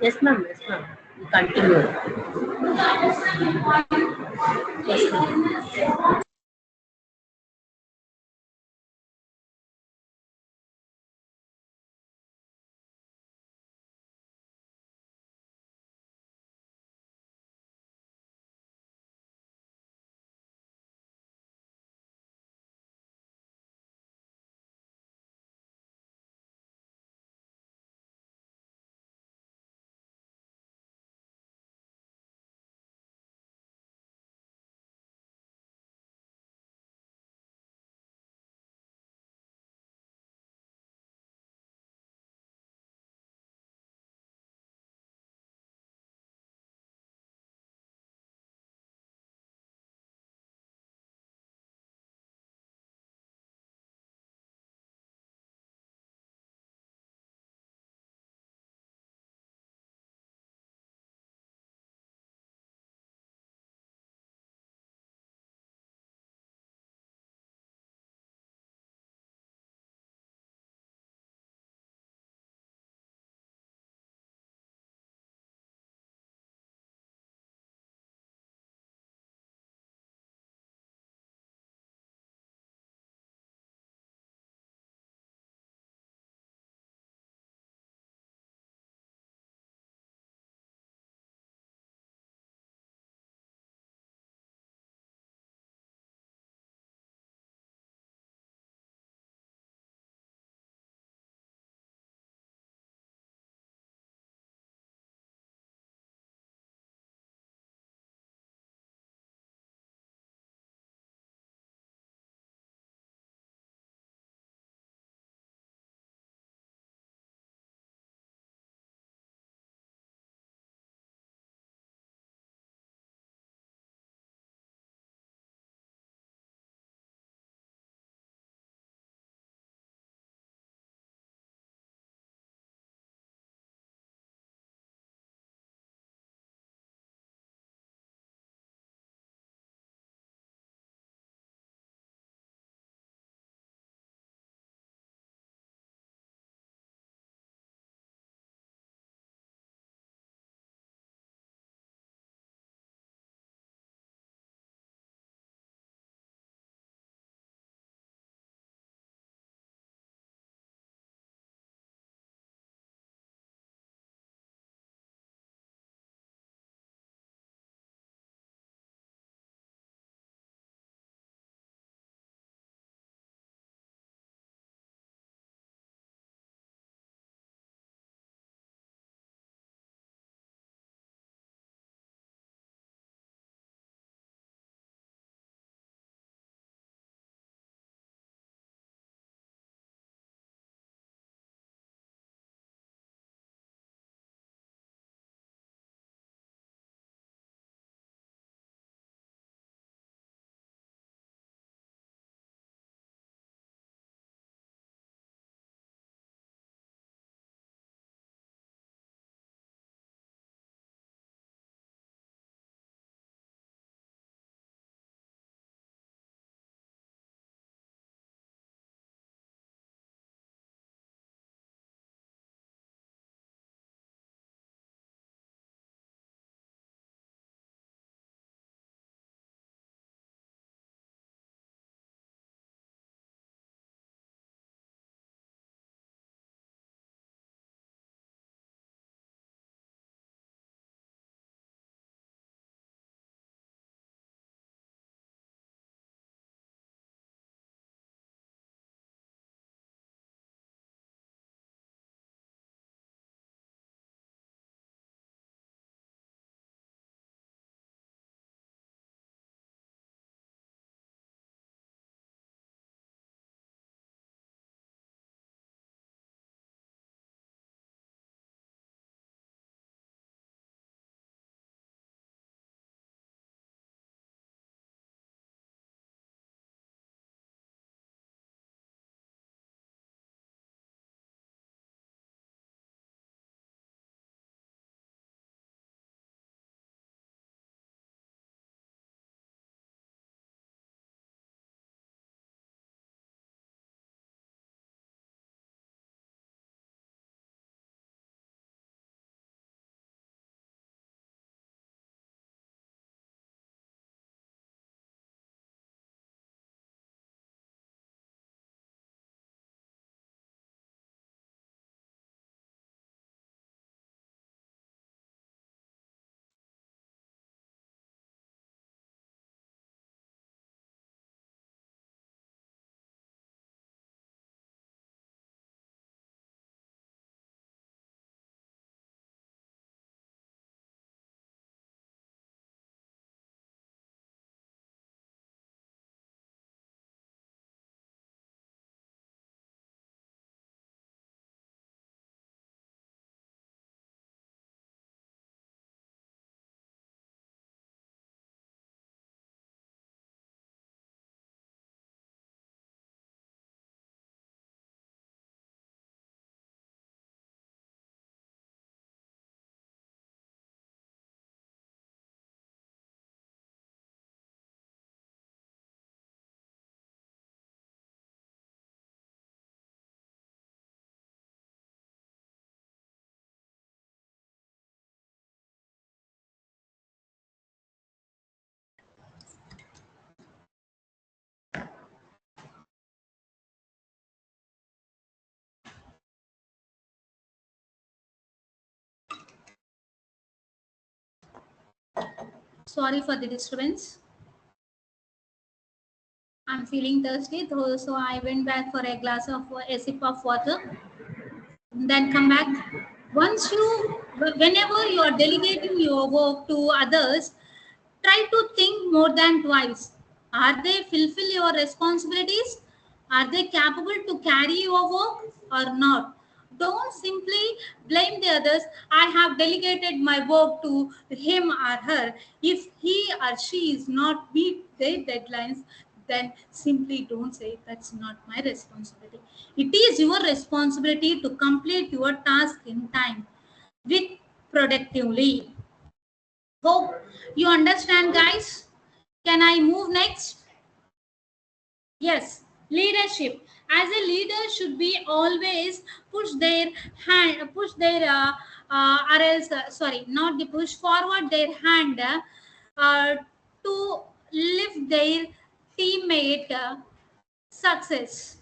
Yes, ma'am. Yes, ma'am. We continue. Yes, ma'am. Sorry for the disturbance. I'm feeling thirsty, though, so I went back for a sip of water, then come back. Whenever you are delegating your work to others, try to think more than twice. Are they fulfill your responsibilities? Are they capable to carry your work or not? Don't simply blame the others. I have delegated my work to him or her. If he or she is not meet their deadlines, then simply don't say that's not my responsibility. It is your responsibility to complete your task in time with productively. Hope you understand, guys. Can I move next? Yes, leadership. As a leader, should be always push their, or else, sorry, not the push forward their hand uh, to lift their teammate success.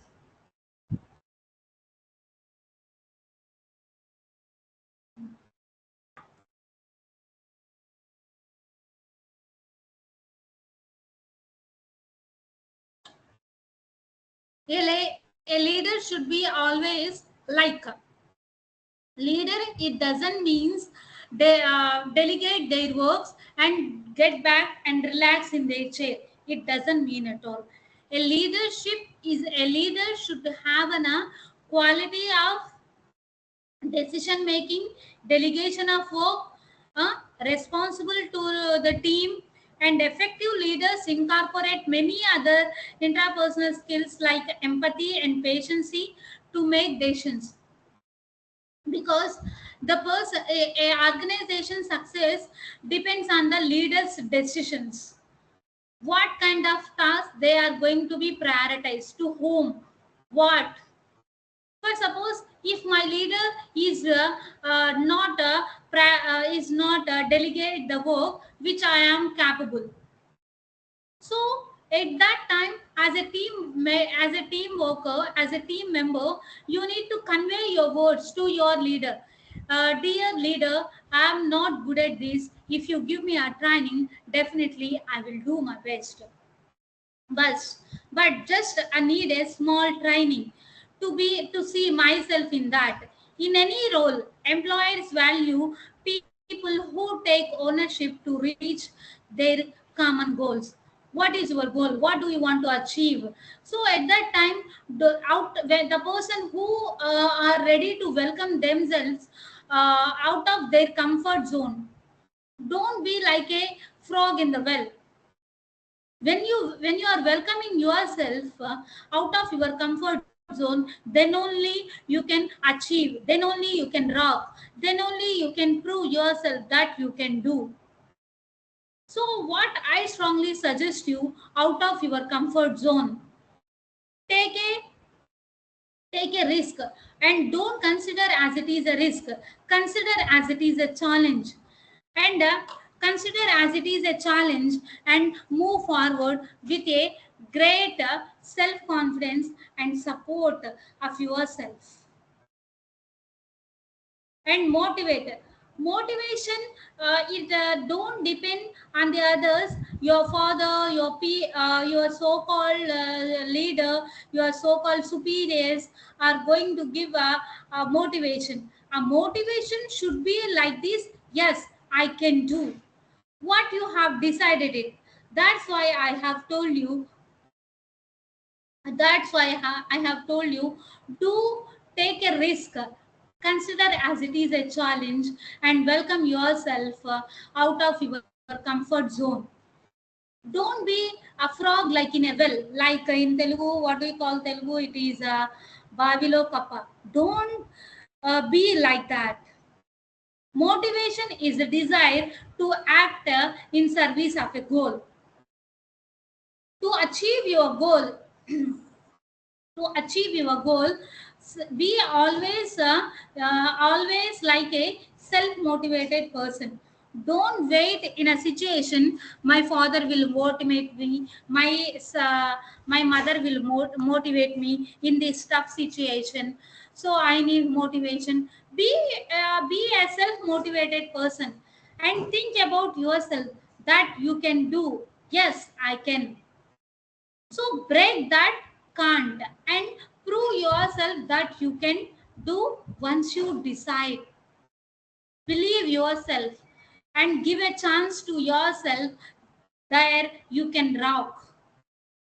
A leader should be always like leader. It doesn't means they delegate their works and get back and relax in their chair. It doesn't mean at all. A leader should have an quality of decision making, delegation of work, responsible to the team, and effective leaders incorporate many other interpersonal skills like empathy and patience to make decisions, because a organization success depends on the leader's decisions. What kind of task they are going to be prioritized to whom, what. For suppose if my leader is not is not delegate the work which I am capable, so at that time, as a team worker, as a team member, you need to convey your words to your leader. Dear leader, I am not good at this. If you give me a training, definitely I will do my best. But but just I need a small training to see myself in that. In any role, employers value people who take ownership to reach their common goals. What is your goal? What do you want to achieve? So at that time, when the person who are ready to welcome themselves out of their comfort zone, don't be like a frog in the well. When you are welcoming yourself out of your comfort zone, then only you can achieve, then only you can rock, then only you can prove yourself that you can do. So what I strongly suggest you, out of your comfort zone, take a take a risk, and don't consider as it is a risk, consider as it is a challenge, and consider as it is a challenge, and move forward with a great self confidence and support of yourself. And motivation, it don't depend on the others. Your father, your so called leader, your so called superiors are going to give a motivation. A motivation should be like this: yes, I can do what you have decided it. That's why I have told you, that's why I have told you, do take a risk, consider as it is a challenge, and welcome yourself out of your comfort zone. Don't be a frog like in a well, like in Telugu. What do you call Telugu? It is Bavilo Kappa. Don't be like that. Motivation is a desire to act in service of a goal. To achieve your goal, to achieve your goal, be always like a self motivated person. Don't wait in a situation: my father will motivate me, my mother will motivate me in this tough situation, so I need motivation. Be a self motivated person and think about yourself. that you can do. Yes, I can. So break that can't and prove yourself that you can do once you decide. Believe yourself and give a chance to yourself there you can rock.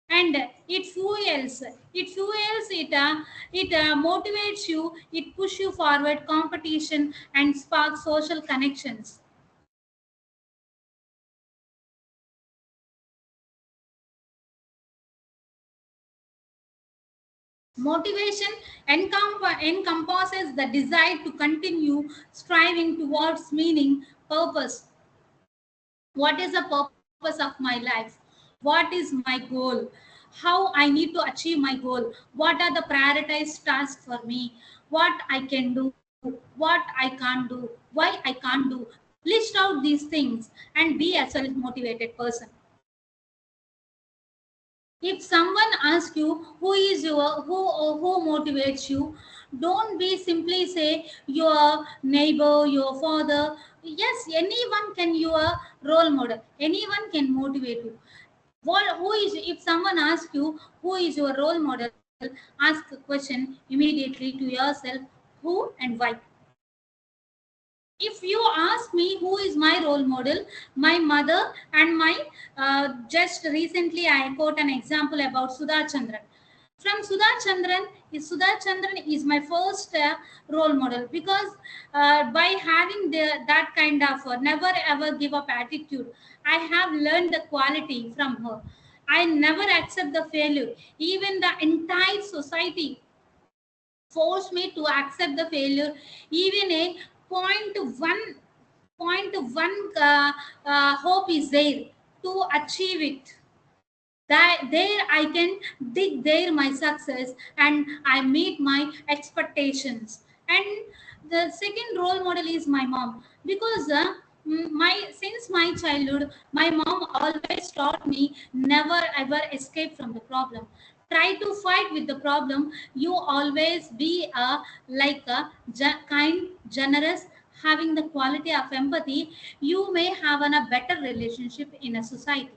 And it motivates you, it push you forward competition and spark social connections. Motivation encompasses the desire to continue striving towards meaning, purpose. What is the purpose of my life? What is my goal? How I need to achieve my goal? What are the prioritized tasks for me? What I can do? What I can't do? Why I can't do? List out these things and be a self motivated person. If someone asks you who motivates you, don't be simply say your neighbor, your father. Yes, anyone can your role model, anyone can motivate you. Who is, if someone asks you who is your role model, ask a question immediately to yourself, who and why. If you ask me who is my role model, my mother and my just recently I quote an example about Sudha Chandran. From Sudha Chandran is my first role model, because by having that kind of never ever give up attitude, I have learned the quality from her. I never accept the failure. Even the entire society forced me to accept the failure. Even a point one hope is there to achieve it. That there I can dig there my success and I meet my expectations. And the second role model is my mom, because my since my childhood my mom always taught me never ever escape from the problem. Try to fight with the problem. You always be a like a kind, generous, having the quality of empathy. You may have a better relationship in a society.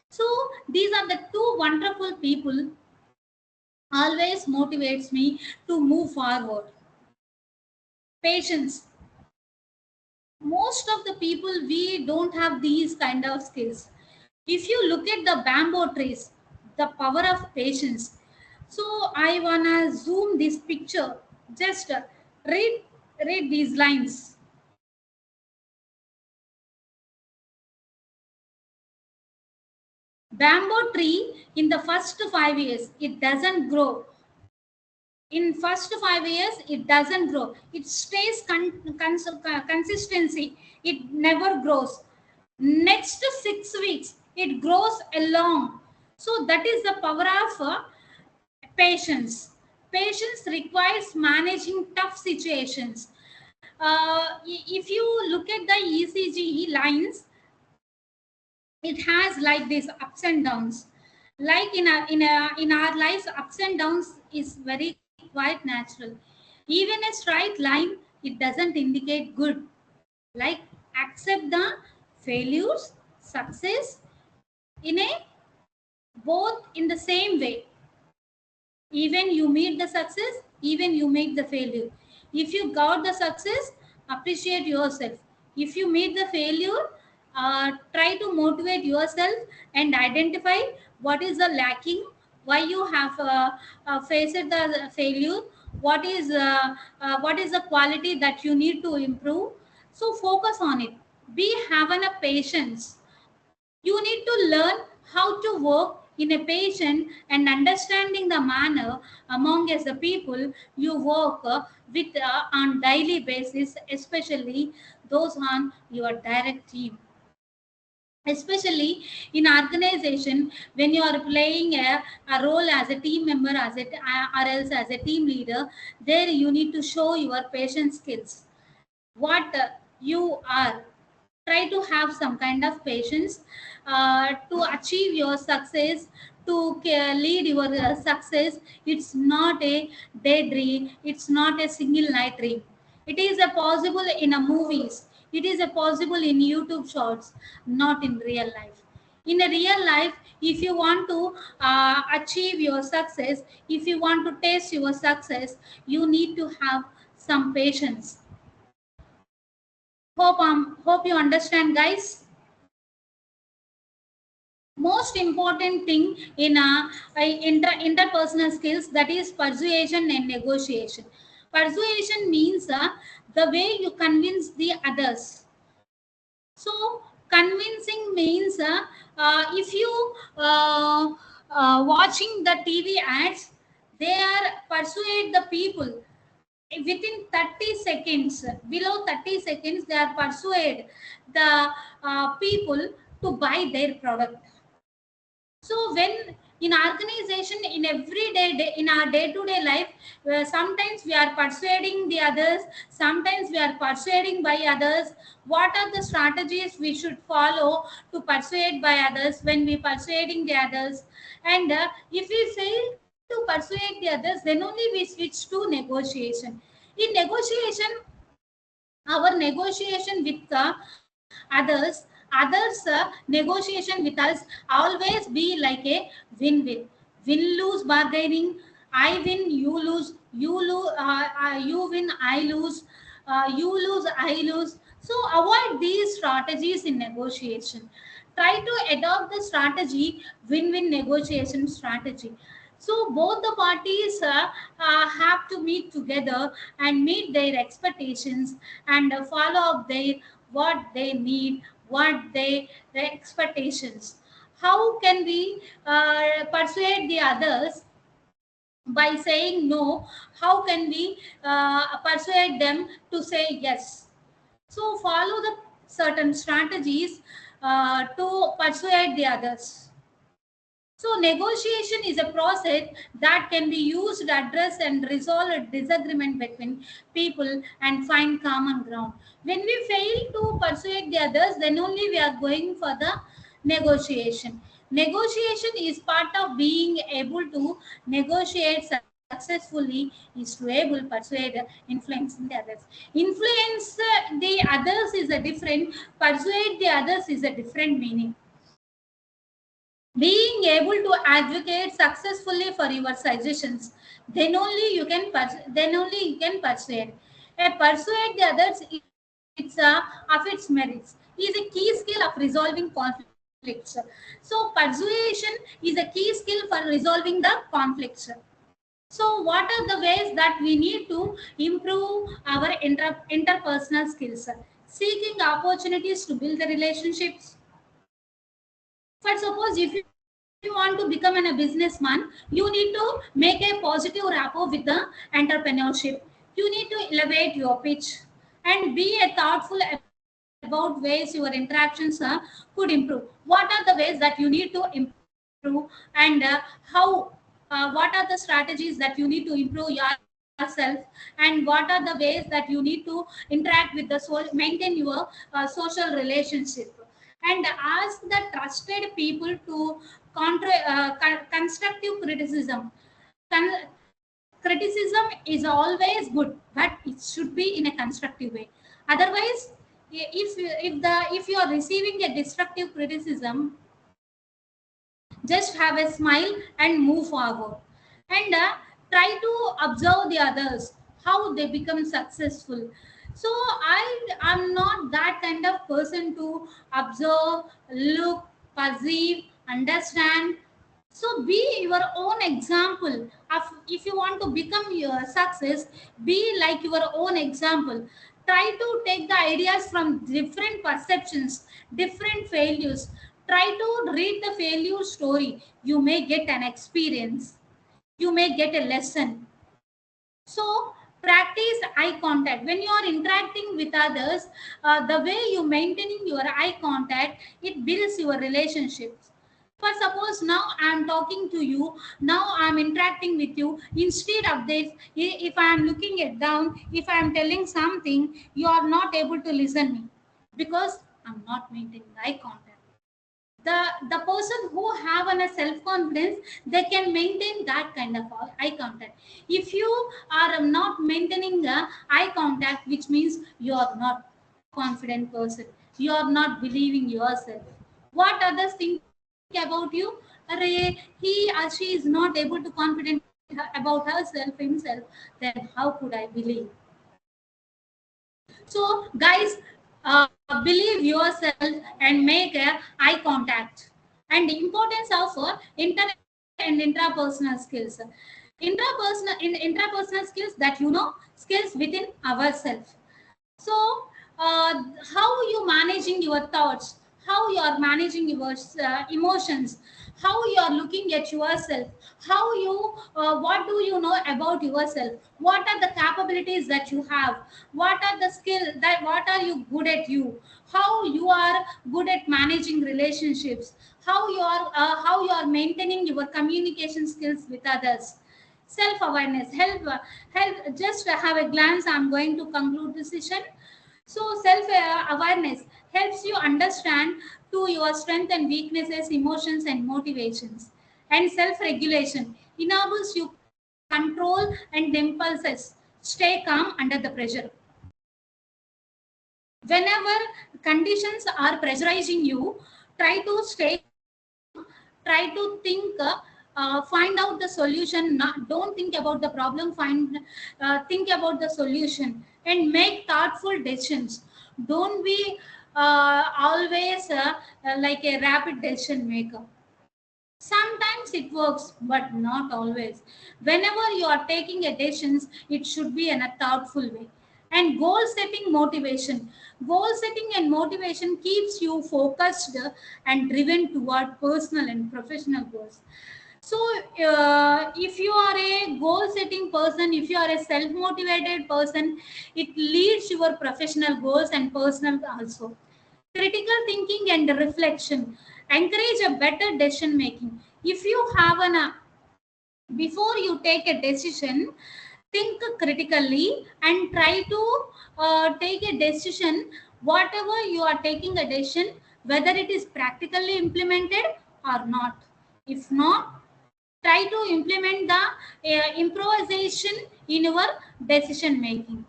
So these are the two wonderful people always motivates me to move forward. Patience. Most of the people we don't have these kind of skills. If you look at the bamboo trees, the power of patience. So I wanna zoom this picture. Just read read these lines. Bamboo tree in the first 5 years it doesn't grow. In first 5 years it doesn't grow, it stays consistency, it never grows. Next 6 weeks it grows along. So that is the power of patience. Patience requires managing tough situations. If you look at the ECG lines, it has like this ups and downs. Like in our lives, ups and downs is very quite natural. Even a straight line, it doesn't indicate good. Like accept the failures, success in a both in the same way. Even you meet the success, even you make the failure. If you got the success, appreciate yourself. If you meet the failure, try to motivate yourself and identify what is the lacking, why you have faced the failure, what is the quality that you need to improve. So focus on it. Be having a patience. You need to learn how to work in a patient and understanding the manner among as the people you work with on daily basis, especially those on your direct team. Especially in organization, when you are playing a role as a team member, or else as a team leader, there you need to show your patient skills. What you are, try to have some kind of patience to achieve your success, to lead your success. It's not a daydream, it's not a single night dream. It is a possible in a movies. It is a possible in YouTube shorts, not in real life. In a real life, if you want to achieve your success, if you want to taste your success, you need to have some patience. Hope you understand, guys. Most important thing in interpersonal skills, that is persuasion and negotiation. Persuasion means the way you convince the others. So convincing means if you watching the TV ads, they are persuade the people within 30 seconds. Below 30 seconds, they are persuade the people to buy their product. So when in organization, in in our day-to-day life, sometimes we are persuading the others, sometimes we are persuading by others. What are the strategies we should follow to persuade by others when we persuading the others? And if we fail to persuade the others, then only we switch to negotiation. In negotiation, our negotiation with others negotiation with us always be like a win-win, win-lose bargaining. I win, you lose, you win, I lose, you lose, I lose. So avoid these strategies in negotiation. Try to adopt the strategy win-win negotiation strategy. So both the parties have to meet together and meet their expectations and follow up their what they need, what they their expectations. How can we persuade the others by saying no? How can we persuade them to say yes? So follow the certain strategies to persuade the others. So negotiation is a process that can be used to address and resolve a disagreement between people and find common ground. When we fail to persuade the others, then only we are going for the negotiation. Negotiation is part of being able to negotiate successfully, is to able persuade, influence the others. Influence the others is a different, persuade the others is a different meaning. Being able to advocate successfully for your suggestions, then only you can persuade. Persuade the others, it's of its merits, is a key skill of resolving conflicts. So persuasion is a key skill for resolving the conflicts. So what are the ways that we need to improve our interpersonal skills? Seeking opportunities to build the relationships. For suppose if you want to become a businessman, you need to make a positive rapport with the entrepreneurship. You need to elevate your pitch and be a thoughtful about ways your interactions could improve. What are the ways that you need to improve, and what are the strategies that you need to improve yourself, and what are the ways that you need to interact with the soul, maintain your social relationship, and ask the trusted people to constructive criticism. Criticism is always good, but it should be in a constructive way. Otherwise, if you are receiving a destructive criticism, just have a smile and move forward. And try to observe the others, how they become successful. So am not that kind of person to observe, look, perceive, understand. So be your own example of, if you want to become your success, be like your own example. Try to take the ideas from different perceptions, different failures. Try to read the failure story. You may get an experience, you may get a lesson. So practice eye contact when you are interacting with others. The way you maintaining your eye contact, it builds your relationships. For suppose now I am talking to you, now I am interacting with you. Instead of this, if I am looking it down, if I am telling something, you are not able to listen me because I'm not maintaining eye contact. The person who have a self confidence, they can maintain that kind of eye contact. If you are not maintaining eye contact, which means you are not confident person. You are not believing yourself. What others think about you? Array, he or she is not able to confident about herself, himself. Then how could I believe? So, guys, believe yourself and make a eye contact. And the importance of inter and intrapersonal skills. Intrapersonal skills that skills within ourselves. So, how you managing your thoughts, how you are managing your emotions, how you are looking at yourself, how you, what do you know about yourself, what are the capabilities that you have, what are the skills that, what are you good at you, how you are good at managing relationships, how you are maintaining your communication skills with others. Self awareness help just have a glance. I'm going to conclude this session. So self awareness helps you understand to your strength and weaknesses, emotions and motivations. And self regulation enables you control and impulses, stay calm under the pressure. Whenever conditions are pressurizing you, try to stay calm, try to think, find out the solution. Not, don't think about the problem, think about the solution and make thoughtful decisions. Don't be always like a rapid decision maker. Sometimes it works, but not always. Whenever you are taking a decisions, it should be in a thoughtful way. And goal setting motivation. Goal setting and motivation keeps you focused and driven toward personal and professional goals. So, if you are a goal setting person, if you are a self motivated person, it leads your professional goals and personal also. Critical thinking and reflection encourage a better decision making. If you have an before you take a decision, think critically and try to take a decision. Whatever you are taking a decision, whether it is practically implemented or not. If not, try to implement the improvisation in your decision making.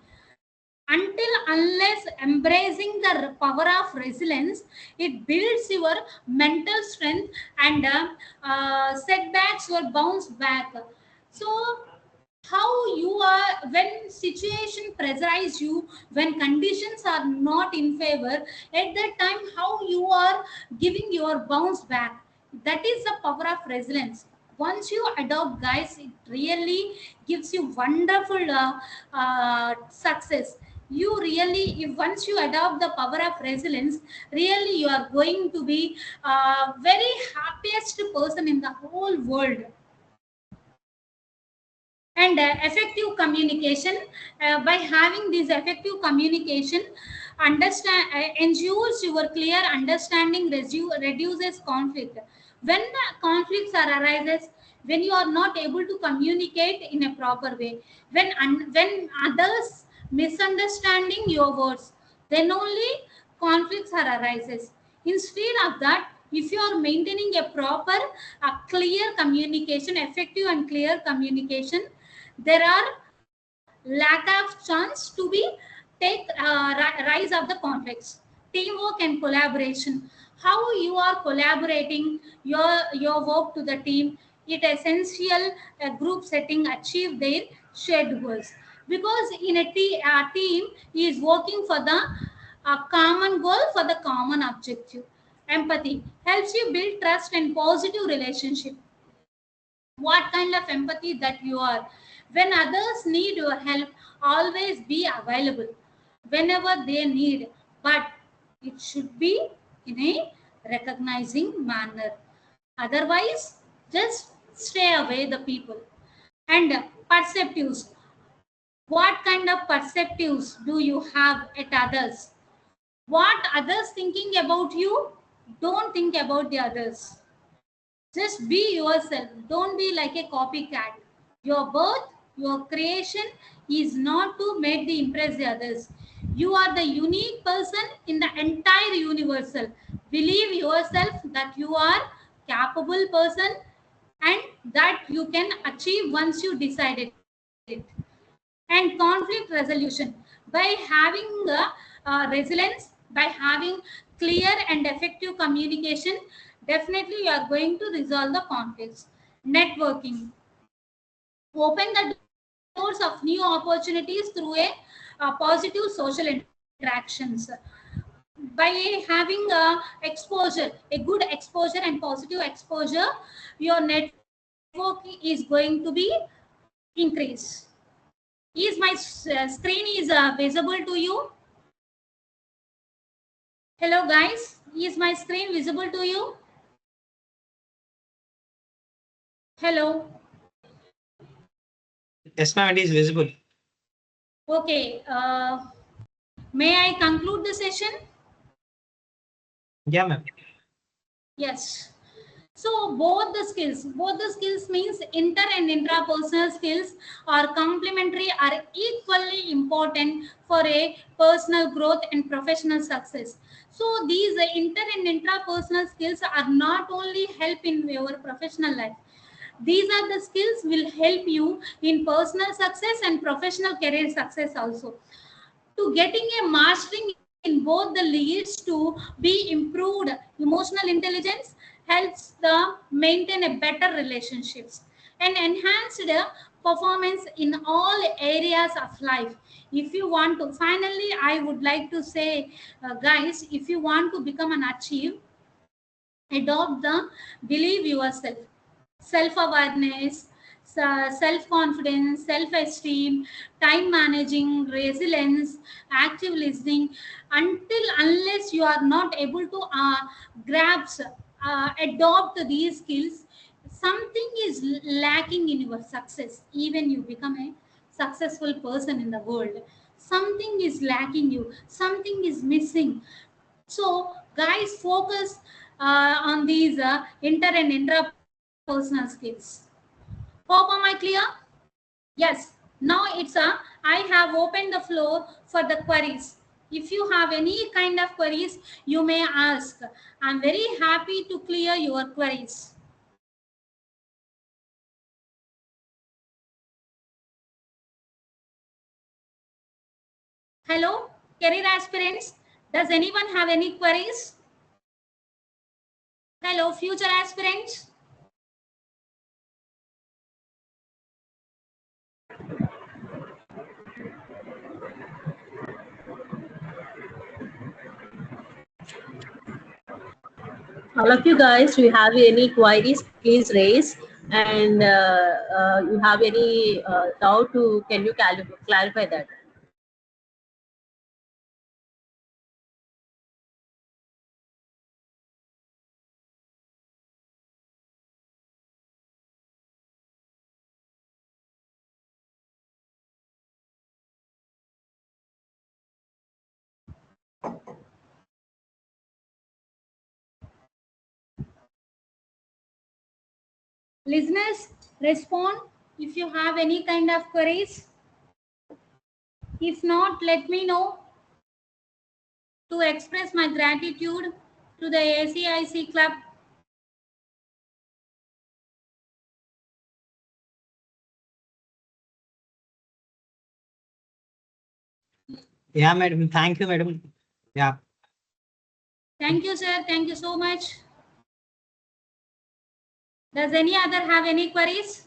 Until unless embracing the power of resilience, it builds your mental strength and setbacks your bounce back. So how you are when situation pressurize you, when conditions are not in favor, at that time how you are giving your bounce back, that is the power of resilience. Once you adopt, guys, it really gives you wonderful success. You really, if once you adopt the power of resilience, really you are going to be very happiest person in the whole world. And effective communication, by having this effective communication, understand ensures your clear understanding, reduces conflict. When the conflicts are arises, when you are not able to communicate in a proper way, when others misunderstanding your words, then only conflicts are arises. Instead of that, if you are maintaining a proper clear communication, effective and clear communication, there are lack of chance to be take rise of the conflicts. Teamwork and collaboration, how you are collaborating your work to the team, it essential group setting achieve their shared goals, because in a team is working for the common goal, for the common objective. Empathy helps you build trust and positive relationship. What kind of empathy that you are? When others need your help, always be available whenever they need, but it should be in a recognizing manner. Otherwise, just stay away the people. And perceptives, what kind of perceptives do you have at others? What others thinking about you? Don't think about the others. Just be yourself. Don't be like a copycat. Your birth, your creation is not to make the impress the others. You are the unique person in the entire universal. Believe yourself that you are capable person and that you can achieve once you decided it. And conflict resolution. By having resilience, by having clear and effective communication, definitely you are going to resolve the conflicts. Networking, open the doors of new opportunities through a positive social interactions. By having exposure, a good exposure and positive exposure, your network is going to be increased. Is my screen is visible to you? Hello guys, is my screen visible to you? Hello. Yes, ma'am, it is visible. Okay, may I conclude the session? Yeah, ma'am. Yes. So both the skills means inter and intrapersonal skills are complementary, are equally important for a personal growth and professional success. So these inter and intrapersonal skills are not only help in your professional life. These are the skills will help you in personal success and professional career success also. To getting a mastering in both the leads to be improved emotional intelligence, helps the maintain a better relationships and enhanced performance in all areas of life. If you want to, finally I would like to say, guys, if you want to become an achieve, adopt the believe yourself, self awareness, self confidence, self esteem, time managing, resilience, active listening. Until unless you are not able to grasp, adopt these skills, something is lacking in your success. Even you become a successful person in the world, something is lacking you, something is missing. So, guys, focus on these inter and intrapersonal skills. Hope am I clear? Yes. Now it's I have opened the floor for the queries. If you have any kind of queries, you may ask. I'm very happy to clear your queries. Hello, career aspirants. Does anyone have any queries? Hello, future aspirants. All of you guys, do you have any queries, please raise. And you have any doubt to, can you clarify that? Listeners, respond if you have any kind of queries. If not, let me know to express my gratitude to the ACIC Club. Yeah, madam. Thank you, madam. Yeah. Thank you, sir. Thank you so much. Does any other have any queries?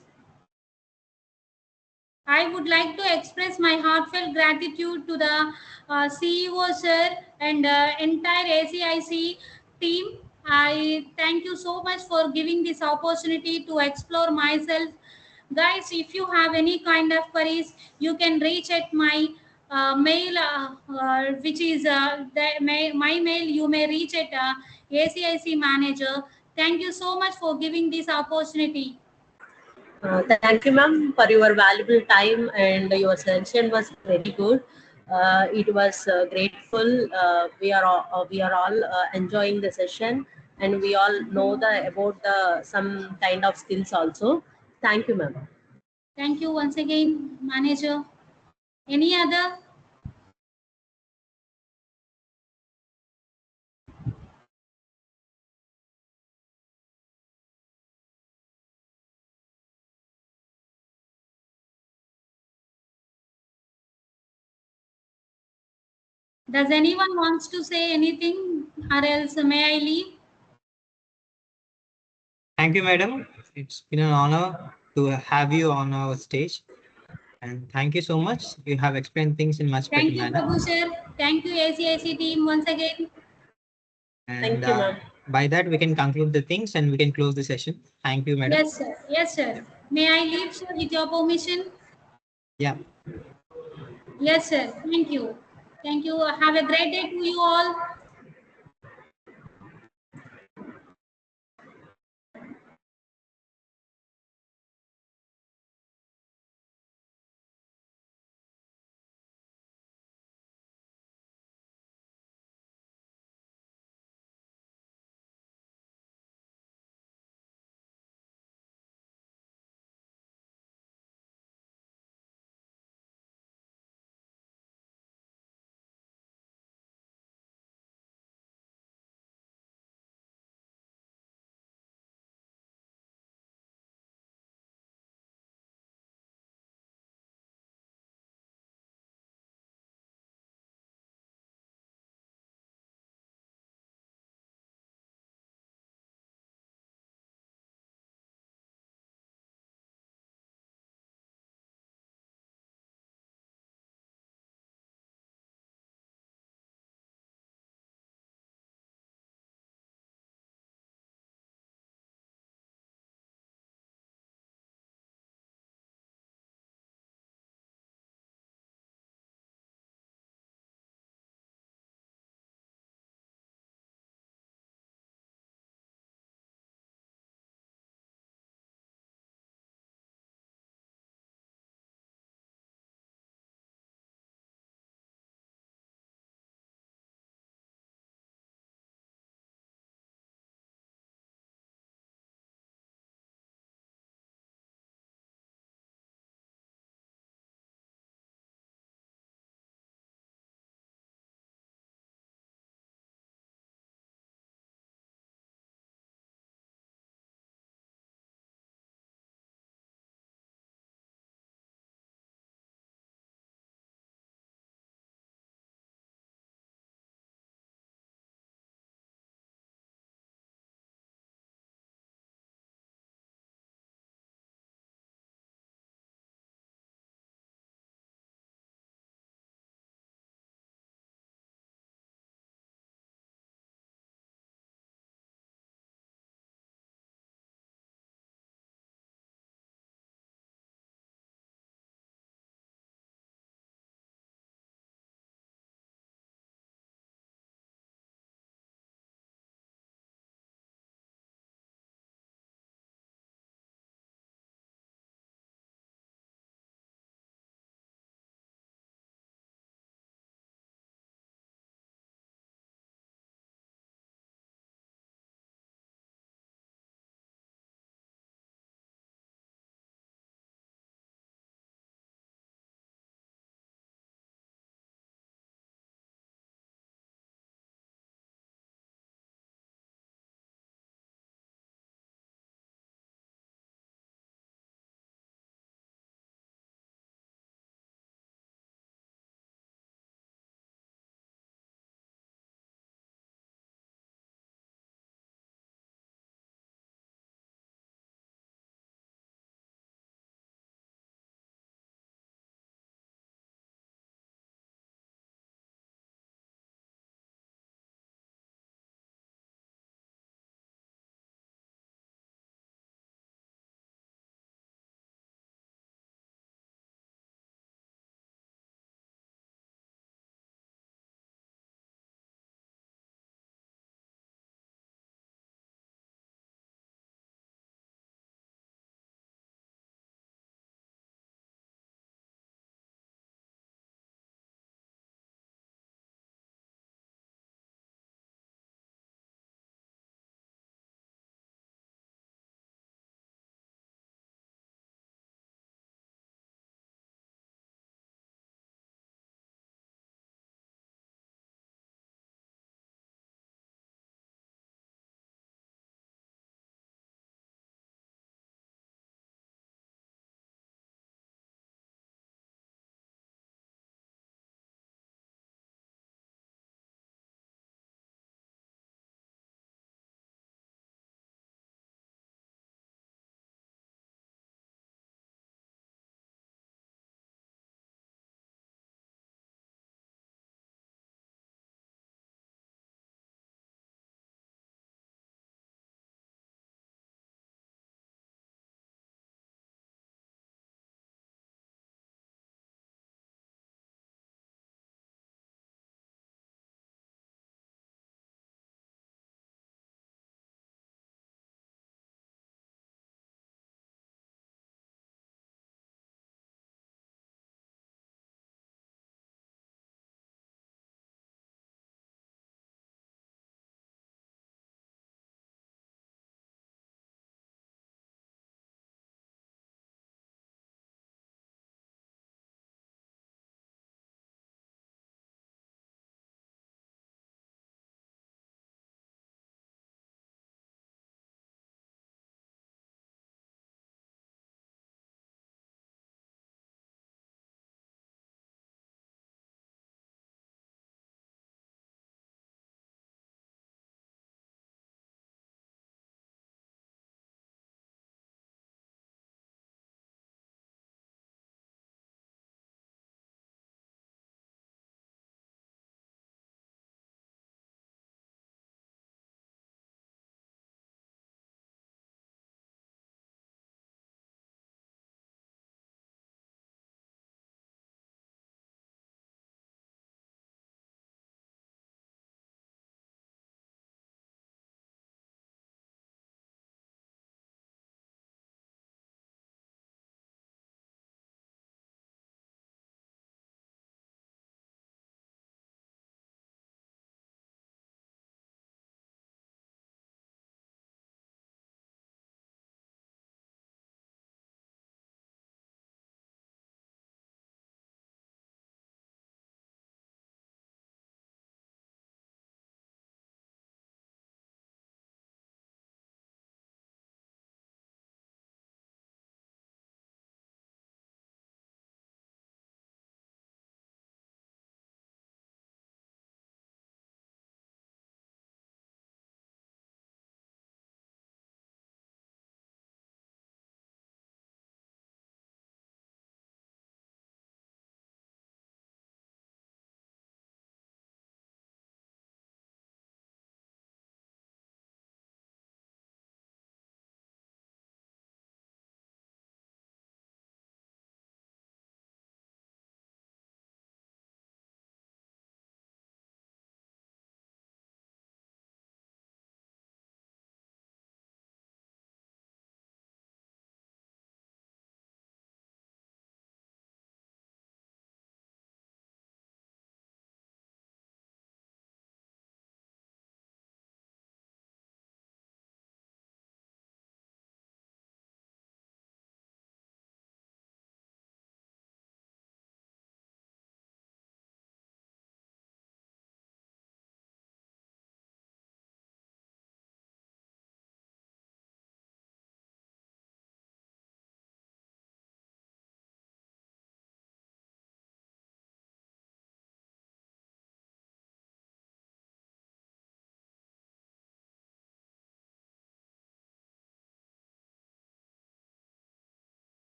I would like to express my heartfelt gratitude to the CEO, sir, and entire ACIC team. I thank you so much for giving this opportunity to explore myself. Guys, if you have any kind of queries, you can reach at my mail, which is my mail. You may reach at ACIC manager. Thank you so much for giving this opportunity. Thank you, ma'am, for your valuable time, and your session was very good. It was grateful. We are all enjoying the session, and we all know the about the some kind of skills also. Thank you, ma'am. Thank you once again, manager. Any other? Does anyone wants to say anything, or else may I leave? Thank you, madam. It's been an honor to have you on our stage. And thank you so much. You have explained things in much better Thank you, manner. Prabhu sir. Thank you, ACIC team, once again. And Thank you, ma'am. by that, we can conclude the things and we can close the session. Thank you, madam. Yes, sir. Yes, sir. May I leave, sir, with your permission? Yeah. Yes, sir. Thank you. Thank you. Have a great day to you all.